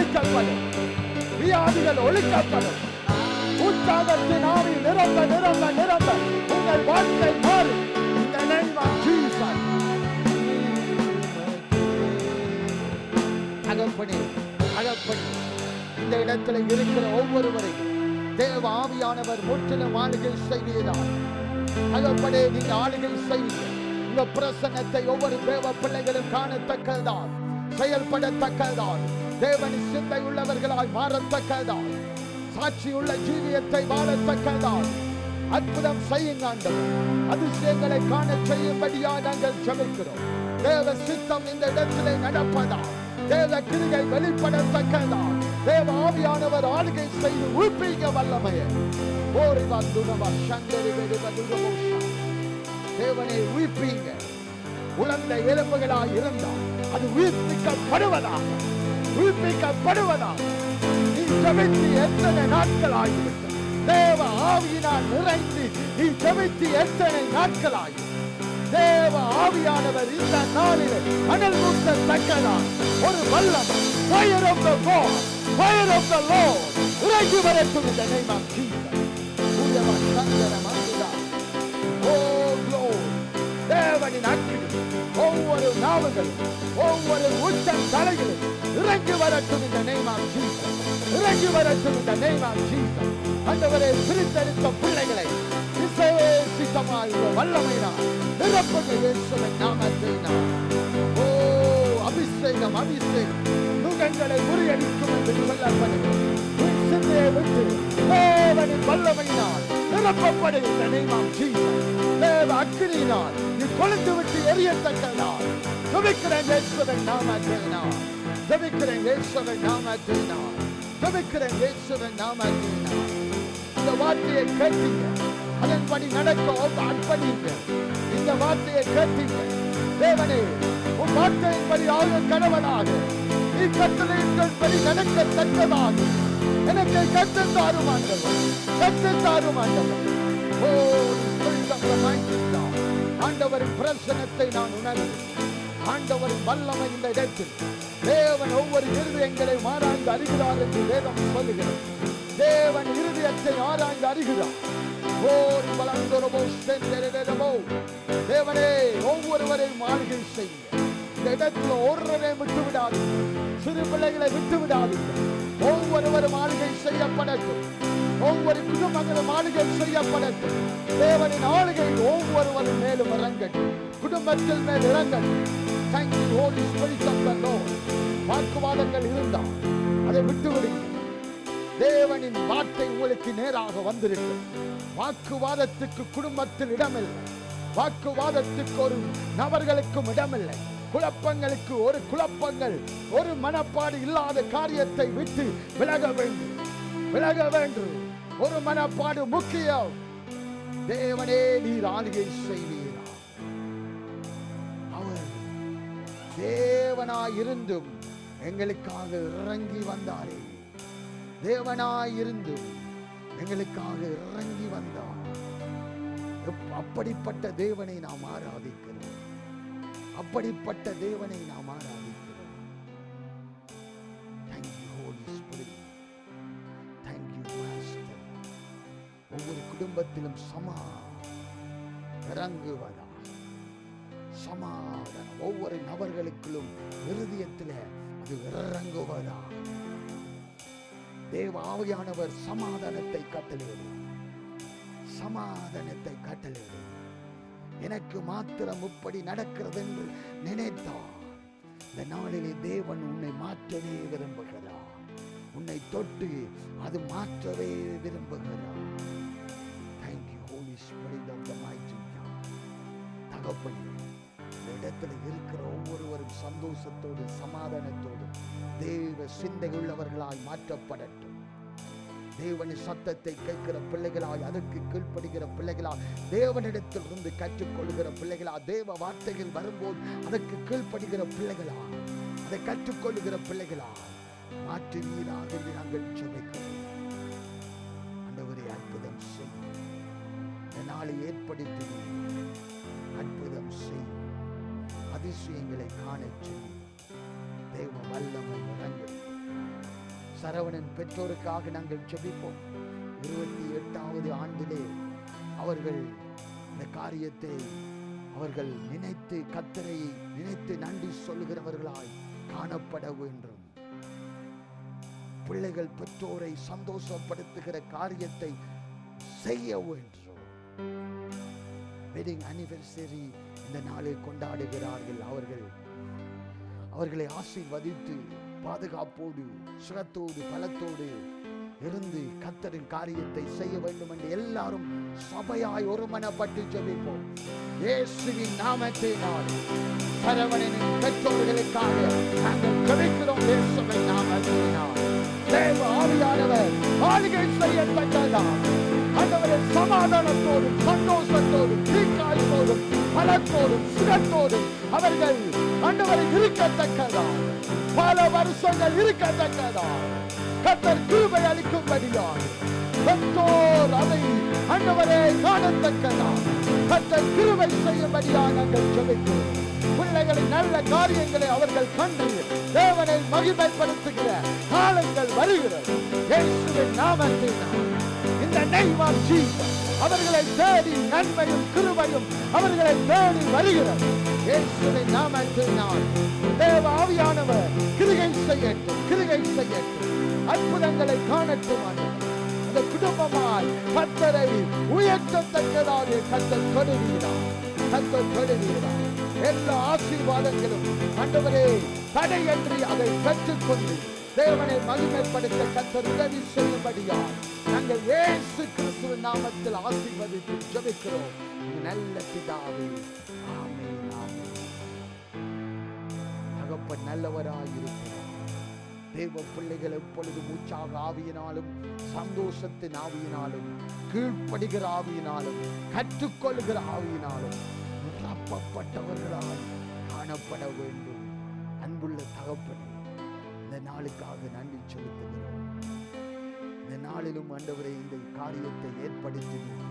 A: ஒழிக்கப்படும், வியாதிகள் ஒழிக்கப்படும். உற்சாகத்தின் ஆவி நிரம்ப நிரம்ப நிரம்ப உங்கள் வாழ்க்கை மாறும். In the name of Jesus. தகப்பனே, தகப்பனே, இந்த இடத்துல இருக்கிற ஒவ்வொருவரையும் தேவ ஆவியானவர் முற்றிலும் ஆளுகை செய்வீராக. தகப்பனே, நீங்க ஆளுகை செய்வீங்க. உங்க பிரசன்னத்தை ஒவ்வொரு தேவ பிள்ளைகளும் காணத்தக்கதான், செயல்படத்தக்கதான், தேவனின் சிந்தை உள்ளவர்களாய் மாறத்தக்கதான், சாட்சியுள்ள ஜீவியத்தை வாழத்தக்கதான். அற்புதம் செய்யுங்க ஆண்டவர். அதிசயங்களை காண செய்யும்படியா நாங்கள் ஜெபிக்கிறோம். தேவ சித்தம் இந்த இடத்திலே நடப்பதா, தேவ கிருபை வெளிப்படத்தக்கதா, தேவ ஆவியானவர் ஆளுகை செய்து உயிர்ப்பிக்க வல்லமையே. ஓரி வந்துனவா சங்கரி வெடிவதுனவோ. தேவனை உயிர்ப்பீங்க. உலர்ந்த எலும்புகளாய் இருந்தால் அது உயிர்ப்பிக்கப்படுவதாக, உயிர்ப்பிக்கப்படுவதாக. நீ ஜெபித்து எத்தனை நாட்கள் ஆகிவிட்டது? தேவ ஆவியினால் நிறைந்து நீ ஜெபித்து எத்தனை நாட்கள் ஆகி? தேவ ஆவியானவர் இந்த நாளில் அனல் மூட்டத்தக்கதா ஒரு வல்லம், fire of the God, fire of the Lord இறங்கி வரட்டும் in the name of Jesus. உயர்வா சங்கரம் அங்குதா. Oh Lord, தேவனின் அக்கினி ஒவ்வொரு நாவுகளும் ஒவ்வொரு உச்சம் தலைகளும் இறங்கி வரட்டும் in the name of Jesus. இறங்கி வரட்டும் in the name of Jesus. ஆண்டவரே, பிரித்தெடுத்த பிள்ளைகளை விசேஷித்தமாய் வல்லமையினால் நிரப்புங்க இயேசுவின் நாமத்தினால். ஓ அபிஷேகம், அபிஷேகம் நுகங்களை முறியடிக்கும் என்று சொல்லப்படுகிறது. உன் சிந்தையை விட்டு தேவனின் வல்லமையினால் நிரப்பப்படு in the name of Jesus. தேவ அக்கினியினால் நீ கொழுந்து விட்டு எரியத்தக்கதால் ஜெபிக்கிறேன் இயேசுவின் நாமத்தினால். ஜெபிக்கிறேன் இயேசுவின் நாமத்தினால். ஜெபிக்கிறேன் இயேசுவின் நாமத்தினால். இந்த வார்த்தையை கேட்டீங்க, அதன்படி நடக்க அர்ப்பணிங்க. இந்த வார்த்தையை கேட்டீங்க. தேவனே, உன் வார்த்தையின்படி ஆக கணவனாக நீ கட்டளையின்படி நடக்கத்தக்கதாக எனக்கு கற்றுத் தாரும் ஆண்டவர், கற்றுத் தாரும் ஆண்டவர். ஓ ஆண்டவரின் பிரசன்னத்தை நான் உணர்ந்து, ஆண்டவரின் வல்லமை இந்த இடத்தில் தேவன் ஒவ்வொரு இருதயங்களை ஆராய்ந்து அறிகிறார் என்று வேதம் சொல்லுகிறது. தேவன் இருதயத்தை ஆராய்ந்து அறிகிறார். தேவனே, ஒவ்வொருவரையும் ஆளுகை செய்யுங்க. இந்த இடத்துல ஒருவரை விட்டு விடாது, சிறு பிள்ளைகளை விட்டு விடாதீங்க. ஒவ்வொருவரும் ஆளுகை செய்யப்படட்டும். ஒவ்வொரு குடும்பங்களும் ஆளுகை செய்யப்படட்டும். தேவனின் ஆளுகை ஒவ்வொருவரும் மேலும் இறங்கட்டும், குடும்பத்தில் மேல் இறங்கட்டும். Thank you, Holy Spirit of the Lord. வாக்குவாதங்கள் இருந்தால் அதை விட்டு விடுங்க. தேவனின் வார்த்தை உங்களுக்கு நேராக வந்திருக்கு. வாக்குவாதத்துக்கு குடும்பத்தில் இடமில்லை. வாக்குவாதத்துக்கு ஒரு நபர்களுக்கும் இடமில்லை. குழப்பங்களுக்கு ஒரு குழப்பங்கள், ஒரு மனப்பாடு இல்லாத காரியத்தை விட்டு விலக வேண்டும், விலக வேண்டும். ஒரு மனப்பாடு முக்கியம். தேவனே, நீர் ஆளுகை செய்வீரா. அவர் தேவனாயிருந்தும் எங்களுக்காக இறங்கி வந்தாரே. தேவனாயிருந்தும் எங்களுக்காக இறங்கி வந்தார். அப்படிப்பட்ட தேவனை நாம் ஆராதிக்கிறோம். அப்படிப்பட்ட தேவனை நாம் ஆராதிக்கிறோம். Thank you, Holy Spirit. Thank you, Master. ஒவ்வொரு குடும்பத்திலும் இறங்குவதா, சமாதானம் ஒவ்வொரு நபர்களுக்கும் இருதயத்தில் அது இறங்குவதா. தேவ ஆவியானவர் சமாதானத்தை கட்டளையிடும், சமாதானத்தை கட்டளையிடும். எனக்கு மாத்திரம் இப்படி நடக்கிறது என்று நினைத்தார், இந்த நாளிலே தேவன் உன்னை மாற்றவே விரும்புகிறார். உன்னை தொட்டு அது மாற்றவே விரும்புகிறார். Thank you, Holy Spirit of the mighty God. தகப்பனே, இந்த இடத்துல இருக்கிற ஒவ்வொருவரும் சந்தோஷத்தோடு சமாதானத்தோடு தேவ சிந்தை உள்ளவர்களாய் மாற்றப்படட்டும். தேவனின் சத்தத்தை கேட்கிற பிள்ளைகளாய், அதற்கு கீழ்ப்படுகிற பிள்ளைகளாய், தேவனிடத்தில் இருந்து கற்றுக்கொள்கிற பிள்ளைகளா, தேவ வார்த்தைகள் வரும்போது அதற்கு கீழ்ப்படுகிற பிள்ளைகளா, அதை கற்றுக்கொள்கிற பிள்ளைகளா மாற்றுவீராக என்று நாங்கள் ஜெபிக்கிறோம். ஆண்டவரே, அற்புதம் செய்யும். இந்த நாளை ஏற்படுத்தி அற்புதம் செய்யும். அதிசயங்களை காண செய்யும். தேவ வல்லமை இறங்கும். சரவணன் பெற்றோருக்காக நாங்கள் ஜெபிப்போம். 28வது ஆண்டிலே அவர்கள் இந்த காரியத்தை அவர்கள் நினைத்து கர்த்தரை நினைத்து நன்றி சொல்கிறவர்களாய் காணப்பட வேண்டும். பிள்ளைகள் பெற்றோரை சந்தோஷப்படுத்துகிற காரியத்தை செய்ய வேண்டும். வெட்டிங் அனிவர்சரி இந்த நாளில் கொண்டாடுகிறார்கள். அவர்களை ஆசீர்வதித்து பாதுகாப்போடு சுகத்தோடு பலத்தோடு இருந்து கர்த்தரின் காரியத்தை செய்ய வேண்டும் என்று எல்லாரும் சபையாய் ஒருமனப்பட்டு ஜெபிப்போம். இயேசுவின் நாமத்தினால் சரவணனின் பெற்றோர்களுக்காக நாங்கள் ஜெபிக்கிறோம். இயேசுவின் நாமத்தினால் தேவ ஆவியானவர் ஆளுகை செய்யத்தக்கதான் ஆண்டவரே, சமாதானத்தோடும் சந்தோஷத்தோடும் தீர்க்காயத்தோடும் பலத்தோடும் சுகத்தோடும் அவர்கள் ஆண்டவரை இருக்கத்தக்கதான், பல வருஷங்கள் இருக்கத்தக்கதான் கர்த்தர் கிருபை அளிக்கும்படியாய் பெற்றோர் அதை ஆண்டவரே காணத்தக்கதான் கர்த்தர் கிருபை செய்யும்படியாய் நாங்கள் ஜெபிக்கிறோம். பிள்ளைகளின் நல்ல காரியங்களை அவர்கள் கண்டு தேவனை மகிமைப்படுத்துகிற காலங்கள் வருகிறது. இயேசுவின் நாமத்தினால் இந்த name of Jesus அவர்களை தேடி நன்மையும் கிருபையும் அவர்களை தேடி வருகிறது. இயேசுவின் நாமத்தினால் தேவ ஆவியானவர் கிரியை செய்யட்டும், அற்புதங்களை காணட்டும். அந்த குடும்பமாய் கர்த்தரை உயர்த்தத்தக்கதாக கர்த்தர் தொடுகிறார். எல்லா ஆசீர்வாதங்களும் ஆண்டவரே தடையின்றி அதை பெற்றுக்கொண்டு தேவனை மகிமைப்படுத்த கர்த்தர் உதவி செய்யும்படியால் நாங்கள் இயேசு கிறிஸ்துவின் நாமத்தில் ஆசீர்வதித்து ஜெபிக்கிறோம். நல்ல பிதாவே, ஆமென், ஆமென். தகப்பன் நல்லவராயிருக்கிறார். தேவ பிள்ளைகள் எப்பொழுதும் உற்சாக ஆவியினாலும் சந்தோஷத்தின் ஆவியினாலும் கீழ்ப்படுகிற ஆவியினாலும் கற்றுக்கொள்கிற ஆவியினாலும் நிரப்பப்பட்டவர்களாய் காணப்பட வேண்டும். அன்புள்ள தகப்பனே, இந்த நாளுக்காக நன்றி செலுத்துகிறோம். இந்த நாளிலும் ஆண்டவரே இந்த காரியத்தை ஏற்படுத்தினீர்.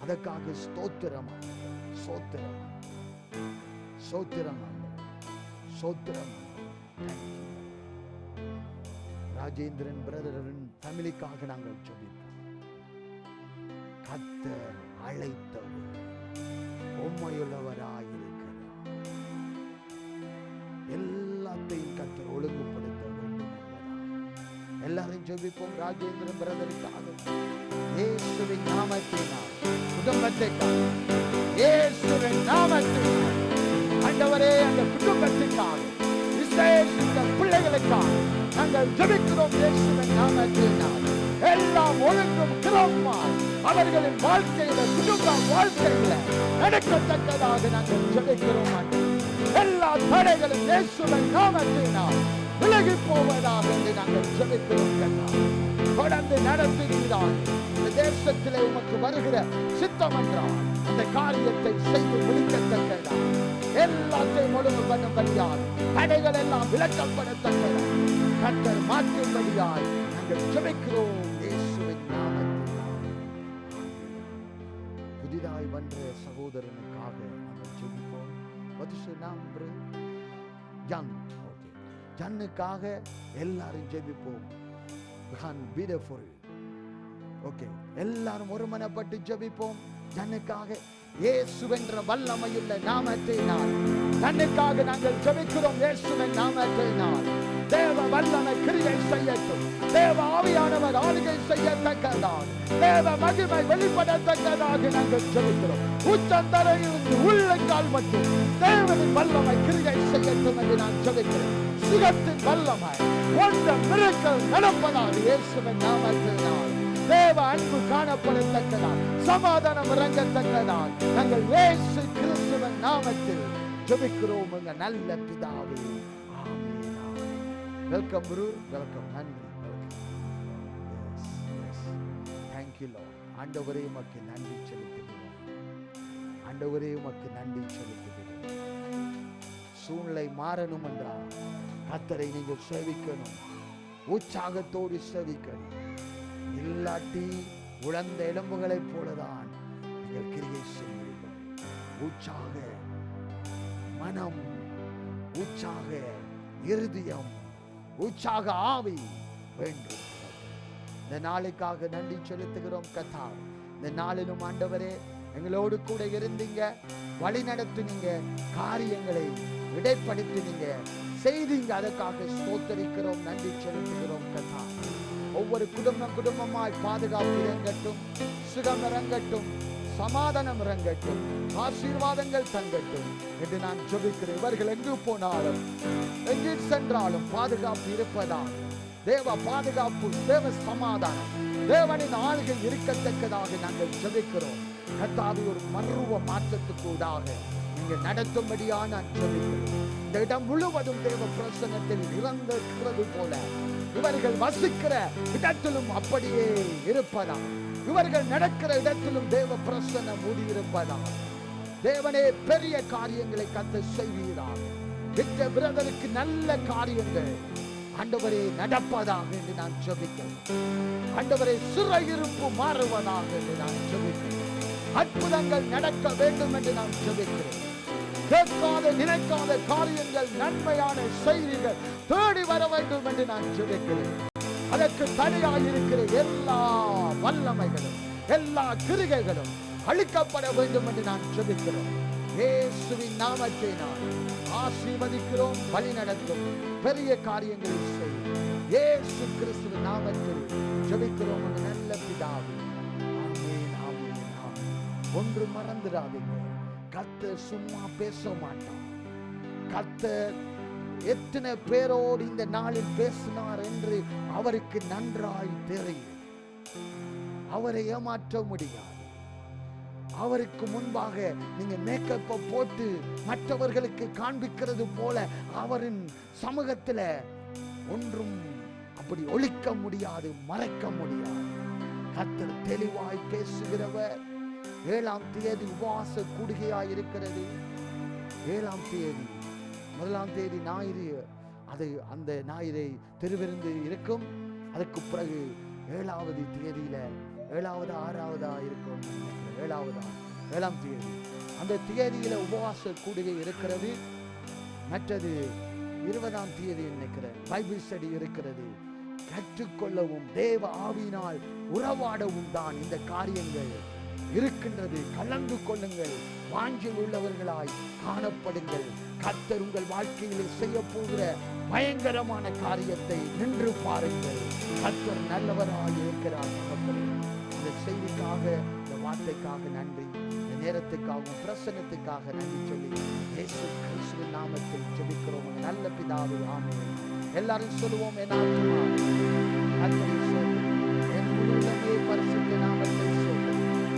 A: அதற்காக ஸ்தோத்திரம், ராஜேந்திரன் பிரதரின் ஃபேமிலிக்காக நாங்கள் ஜெபிப்போம். கர்த்தர் அழைத்தவர் உண்மையுள்ளவராயிருக்கிறார். எல்லாத்தையும் கர்த்தர் ஒழுங்குபடுத்த வேண்டும் என்பதாக எல்லாரும் ஜெபிப்போம். ராஜேந்திரன் பிரதருக்காக இயேசுவின் நாமத்தினால், குடும்பத்திற்காக இயேசுவின் நாமத்தினால் ஆண்டவரே, அந்த குடும்பத்திற்காக விசேஷித்த பிள்ளைகளுக்காக நாங்கள் ஜெபிக்கிறோம். இயேசுவின் நாமத்தினால் எல்லாம் ஒழுங்கும் கிரமமாய் அவர்களின் வாழ்க்கையில குடும்ப வாழ்க்கையில நடக்கத்தக்கதாக நாங்கள் ஜெபிக்கிறோம். எல்லா தடைகளும் இயேசுவின் நாமத்தினால் விலகி போவதாக என்று நாங்கள் ஜெபிக்கிறோம். தொடர்ந்து நடத்துகிறார். இந்த தேசத்திலே உமக்கு வருகிற சித்தம் என்றால் அந்த காரியத்தை செய்து முடிக்கத்தக்கதாக எல்லாத்தையும் ஒழுங்கு பண்ணும்படியால் தடைகள் எல்லாம் விலக்கப்படத்தக்கதாக கர்த்தர் மாற்றும்படியால் நாங்கள் ஜெபிக்கிறோம். இயேசுவின் நாமத்தினால் புதிதாய் வந்த சகோதரனுக்காக நாங்கள் ஜெபிப்போம். ஜன்னுக்காக எல்லாரும் ஜெபிப்போம். எல்லாரும் ஒருமனப்பட்டு ஜெபிப்போம். ஜன்னுக்காக இயேசுவென்ற வல்லமையுள்ள நாமத்தினால் ஜன்னுக்காக நாங்கள் ஜெபிக்கிறோம். இயேசுவின் நாமத்தினால் தேவ வல்லமை கிரியை செய்யட்டும். தேவ ஆவியானவர் ஆளுகை செய்யத்தக்கதாக தேவ மகிமை வெளிப்படத்தக்கதாக நாங்கள் ஜெபிக்கிறோம். உச்சந்தரையிலிருந்து உள்ளங்கால் மட்டும் தேவனின் வல்லமை கிரியை செய்யட்டும் என்று நான் ஜெபிக்கிறேன். சுகத்தின் வல்லமை ஒன்ற மிரக்கல் நடப்பதாக இயேசுவின் நாமத்தினால் தேவ அன்பு காணப்படத்தக்கதாக சமாதானம் இறங்கத்தக்கதாக நாங்கள் இயேசு கிறிஸ்துவின் நாமத்தில் ஜெபிக்கிறோம். எங்கள் நல்ல பிதாவே, வெல்கம் குரு, வெல்கம். நன்றி. Thank you Lord. ஆண்டவரே உமக்கு நன்றி செலுத்துகிறோம். ஆண்டவரே உமக்கு நன்றி செலுத்துகிறோம். சூழ்நிலை மாறணும் என்றால் கர்த்தரை நீங்கள் சேவிக்கணும், உற்சாகத்தோடு சேவிக்கணும். இல்லாட்டி உழந்த எலும்புகளைப் போலதான் நீங்கள் கிரியை செய்வீர்கள். உற்சாக மனம், உற்சாக இருதயம் உற்சாக ஆவி வேண்டும். இந்த நாளுக்காக நன்றி செலுத்துகிறோம் கர்த்தாவே. இந்த நாளிலும் ஆண்டவரே எங்களோடு கூட இருந்தீங்க, வழி நடத்துனீங்க, காரியங்களை இடைப்படுத்தினீங்க, செய்தீங்க. அதற்காக ஸ்தோத்தரிக்கிறோம், நன்றி செலுத்துகிறோம் கர்த்தாவே. ஒவ்வொரு குடும்பமாய் பாதுகாப்பு இறங்கட்டும், சுகம் இறங்கட்டும், சமாதானம் இறங்கட்டும், ஆசீர்வாதங்கள் தங்கட்டும் என்று நான் ஜெபிக்கிறேன். இவர்கள் எங்கு போனாலும் எங்கு சென்றாலும் பாதுகாப்பு இருப்பதால் தேவ பாதுகாப்பு, தேவ சமாதானம், தேவனின் ஆளுகை இருக்கத்தக்கதாக நாங்கள் ஜெபிக்கிறோம். கர்த்தாவே, ஒரு மர்வ மாற்றத்துக்கூடாக நீங்க நடத்தும்படியா நான் ஜெபிக்கிறேன். இந்த இடம் முழுவதும் தேவ பிரசன்னத்தில் இறந்திருக்கிறது போல இவர்கள் வசிக்கிற இடத்திலும் அப்படியே இருப்பதா, இவர்கள் நடக்கிற இடத்திலும் தேவ பிரசன்னம் மூடியிருப்பதா. தேவனே, பெரிய காரியங்களை கர்த்தர் செய்வீராக. விட்ட பிரதருக்கு நல்ல காரியங்கள் ஆண்டவரே நடப்பதாக என்று நான் ஜெபிக்கிறேன். ஆண்டவரே, சிறையிருப்பு மாறுவதாக என்று நான் ஜெபிக்கிறேன். அற்புதங்கள் நடக்க வேண்டும் என்று நான் ஜெபிக்கிறேன். கேட்காத நினைக்காத காரியங்கள், நன்மையான செய்திகள் தேடி வர வேண்டும் என்று நான் ஜெபிக்கிறேன். அதற்கு தடையாயிருக்கிற எல்லா வல்லமைகளும் எல்லா கிருகைகளும் அழிக்கப்பட வேண்டும் என்று நான் ஜெபிக்கிறேன். இயேசுவின் நாமத்தை நான் ஆசீர்வதிக்கிறோம். வழி நடத்தும், பெரிய காரியங்களை செய்யும். இயேசு கிறிஸ்துவின் நாமத்தில் ஜெபிக்கிறோம் நல்ல பிதாவே. ஆமென், ஆமென், ஆமென். ஒன்று மறந்துடாதீங்க, கர்த்தர் சும்மா பேச மாட்டார். கர்த்தர் எத்தனை பேரோடு இந்த நாளில் பேசினார் என்று அவருக்கு நன்றாய் தெரியும். அவரை ஏமாற்ற முடியாது. அவருக்கு முன்பாக நீங்க மேக்கப்பை போட்டு மற்றவர்களுக்கு காண்பிக்கிறது போல அவரின் சமூகத்தில் ஒன்றும் அப்படி ஒழிக்க முடியாது, மறைக்க முடியாது. கர்த்தர் தெளிவாய் பேசுகிறவர். 7ஆம் தேதி உபவாச கூடுகையாய் இருக்கிறது. 7ஆம் தேதி, 1ஆம் தேதி ஞாயிறு, அது அந்த ஞாயிறை திருவிருந்து இருக்கும். அதுக்கு பிறகு 7வது தேதியில 7வது 6வதா இருக்கும், 7ஆம் தேதி அந்த தேதியில உபவாச கூடுகை இருக்கிறது. மற்றது 20ஆம் தேதி நினைக்கிறேன் பைபிள் ஸ்டடி இருக்கிறது. கற்றுக்கொள்ளவும் தேவ ஆவியினால் உறவாடவும் தான் இந்த காரியங்கள் இருக்கின்றது. கலந்து கொள்ளுங்கள், வாஞ்சில் உள்ளவர்களாய் காணப்படுங்கள். கர்த்தர் உங்கள் வாழ்க்கையில் செய்ய போகிற பயங்கரமான காரியத்தை நின்று பாருங்கள். கர்த்தர் நல்லவராய் இருக்கிறார். இந்த செய்திக்காக, இந்த வார்த்தைக்காக நன்றி. இந்த நேரத்துக்காகவும் பிரசன்னத்துக்காக நன்றி சொல்லி இயேசு கிறிஸ்துவின் நாமத்தில் ஜெபிக்கிறோம் நல்ல பிதாவே, ஆமென். எல்லாரும் சொல்லுவோம், என் ஆத்துமா கர்த்தரை ஸ்தோத்திரி, என் முழு உள்ளமே பரிசுத்த நாமத்தை ஸ்தோத்திரி,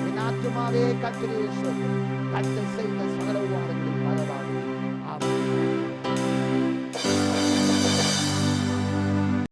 A: என் ஆத்துமாவே கர்த்தரை ஸ்தோத்திரி. கர்த்தர் செய்த சகல உபகாரங்களின் பலவாக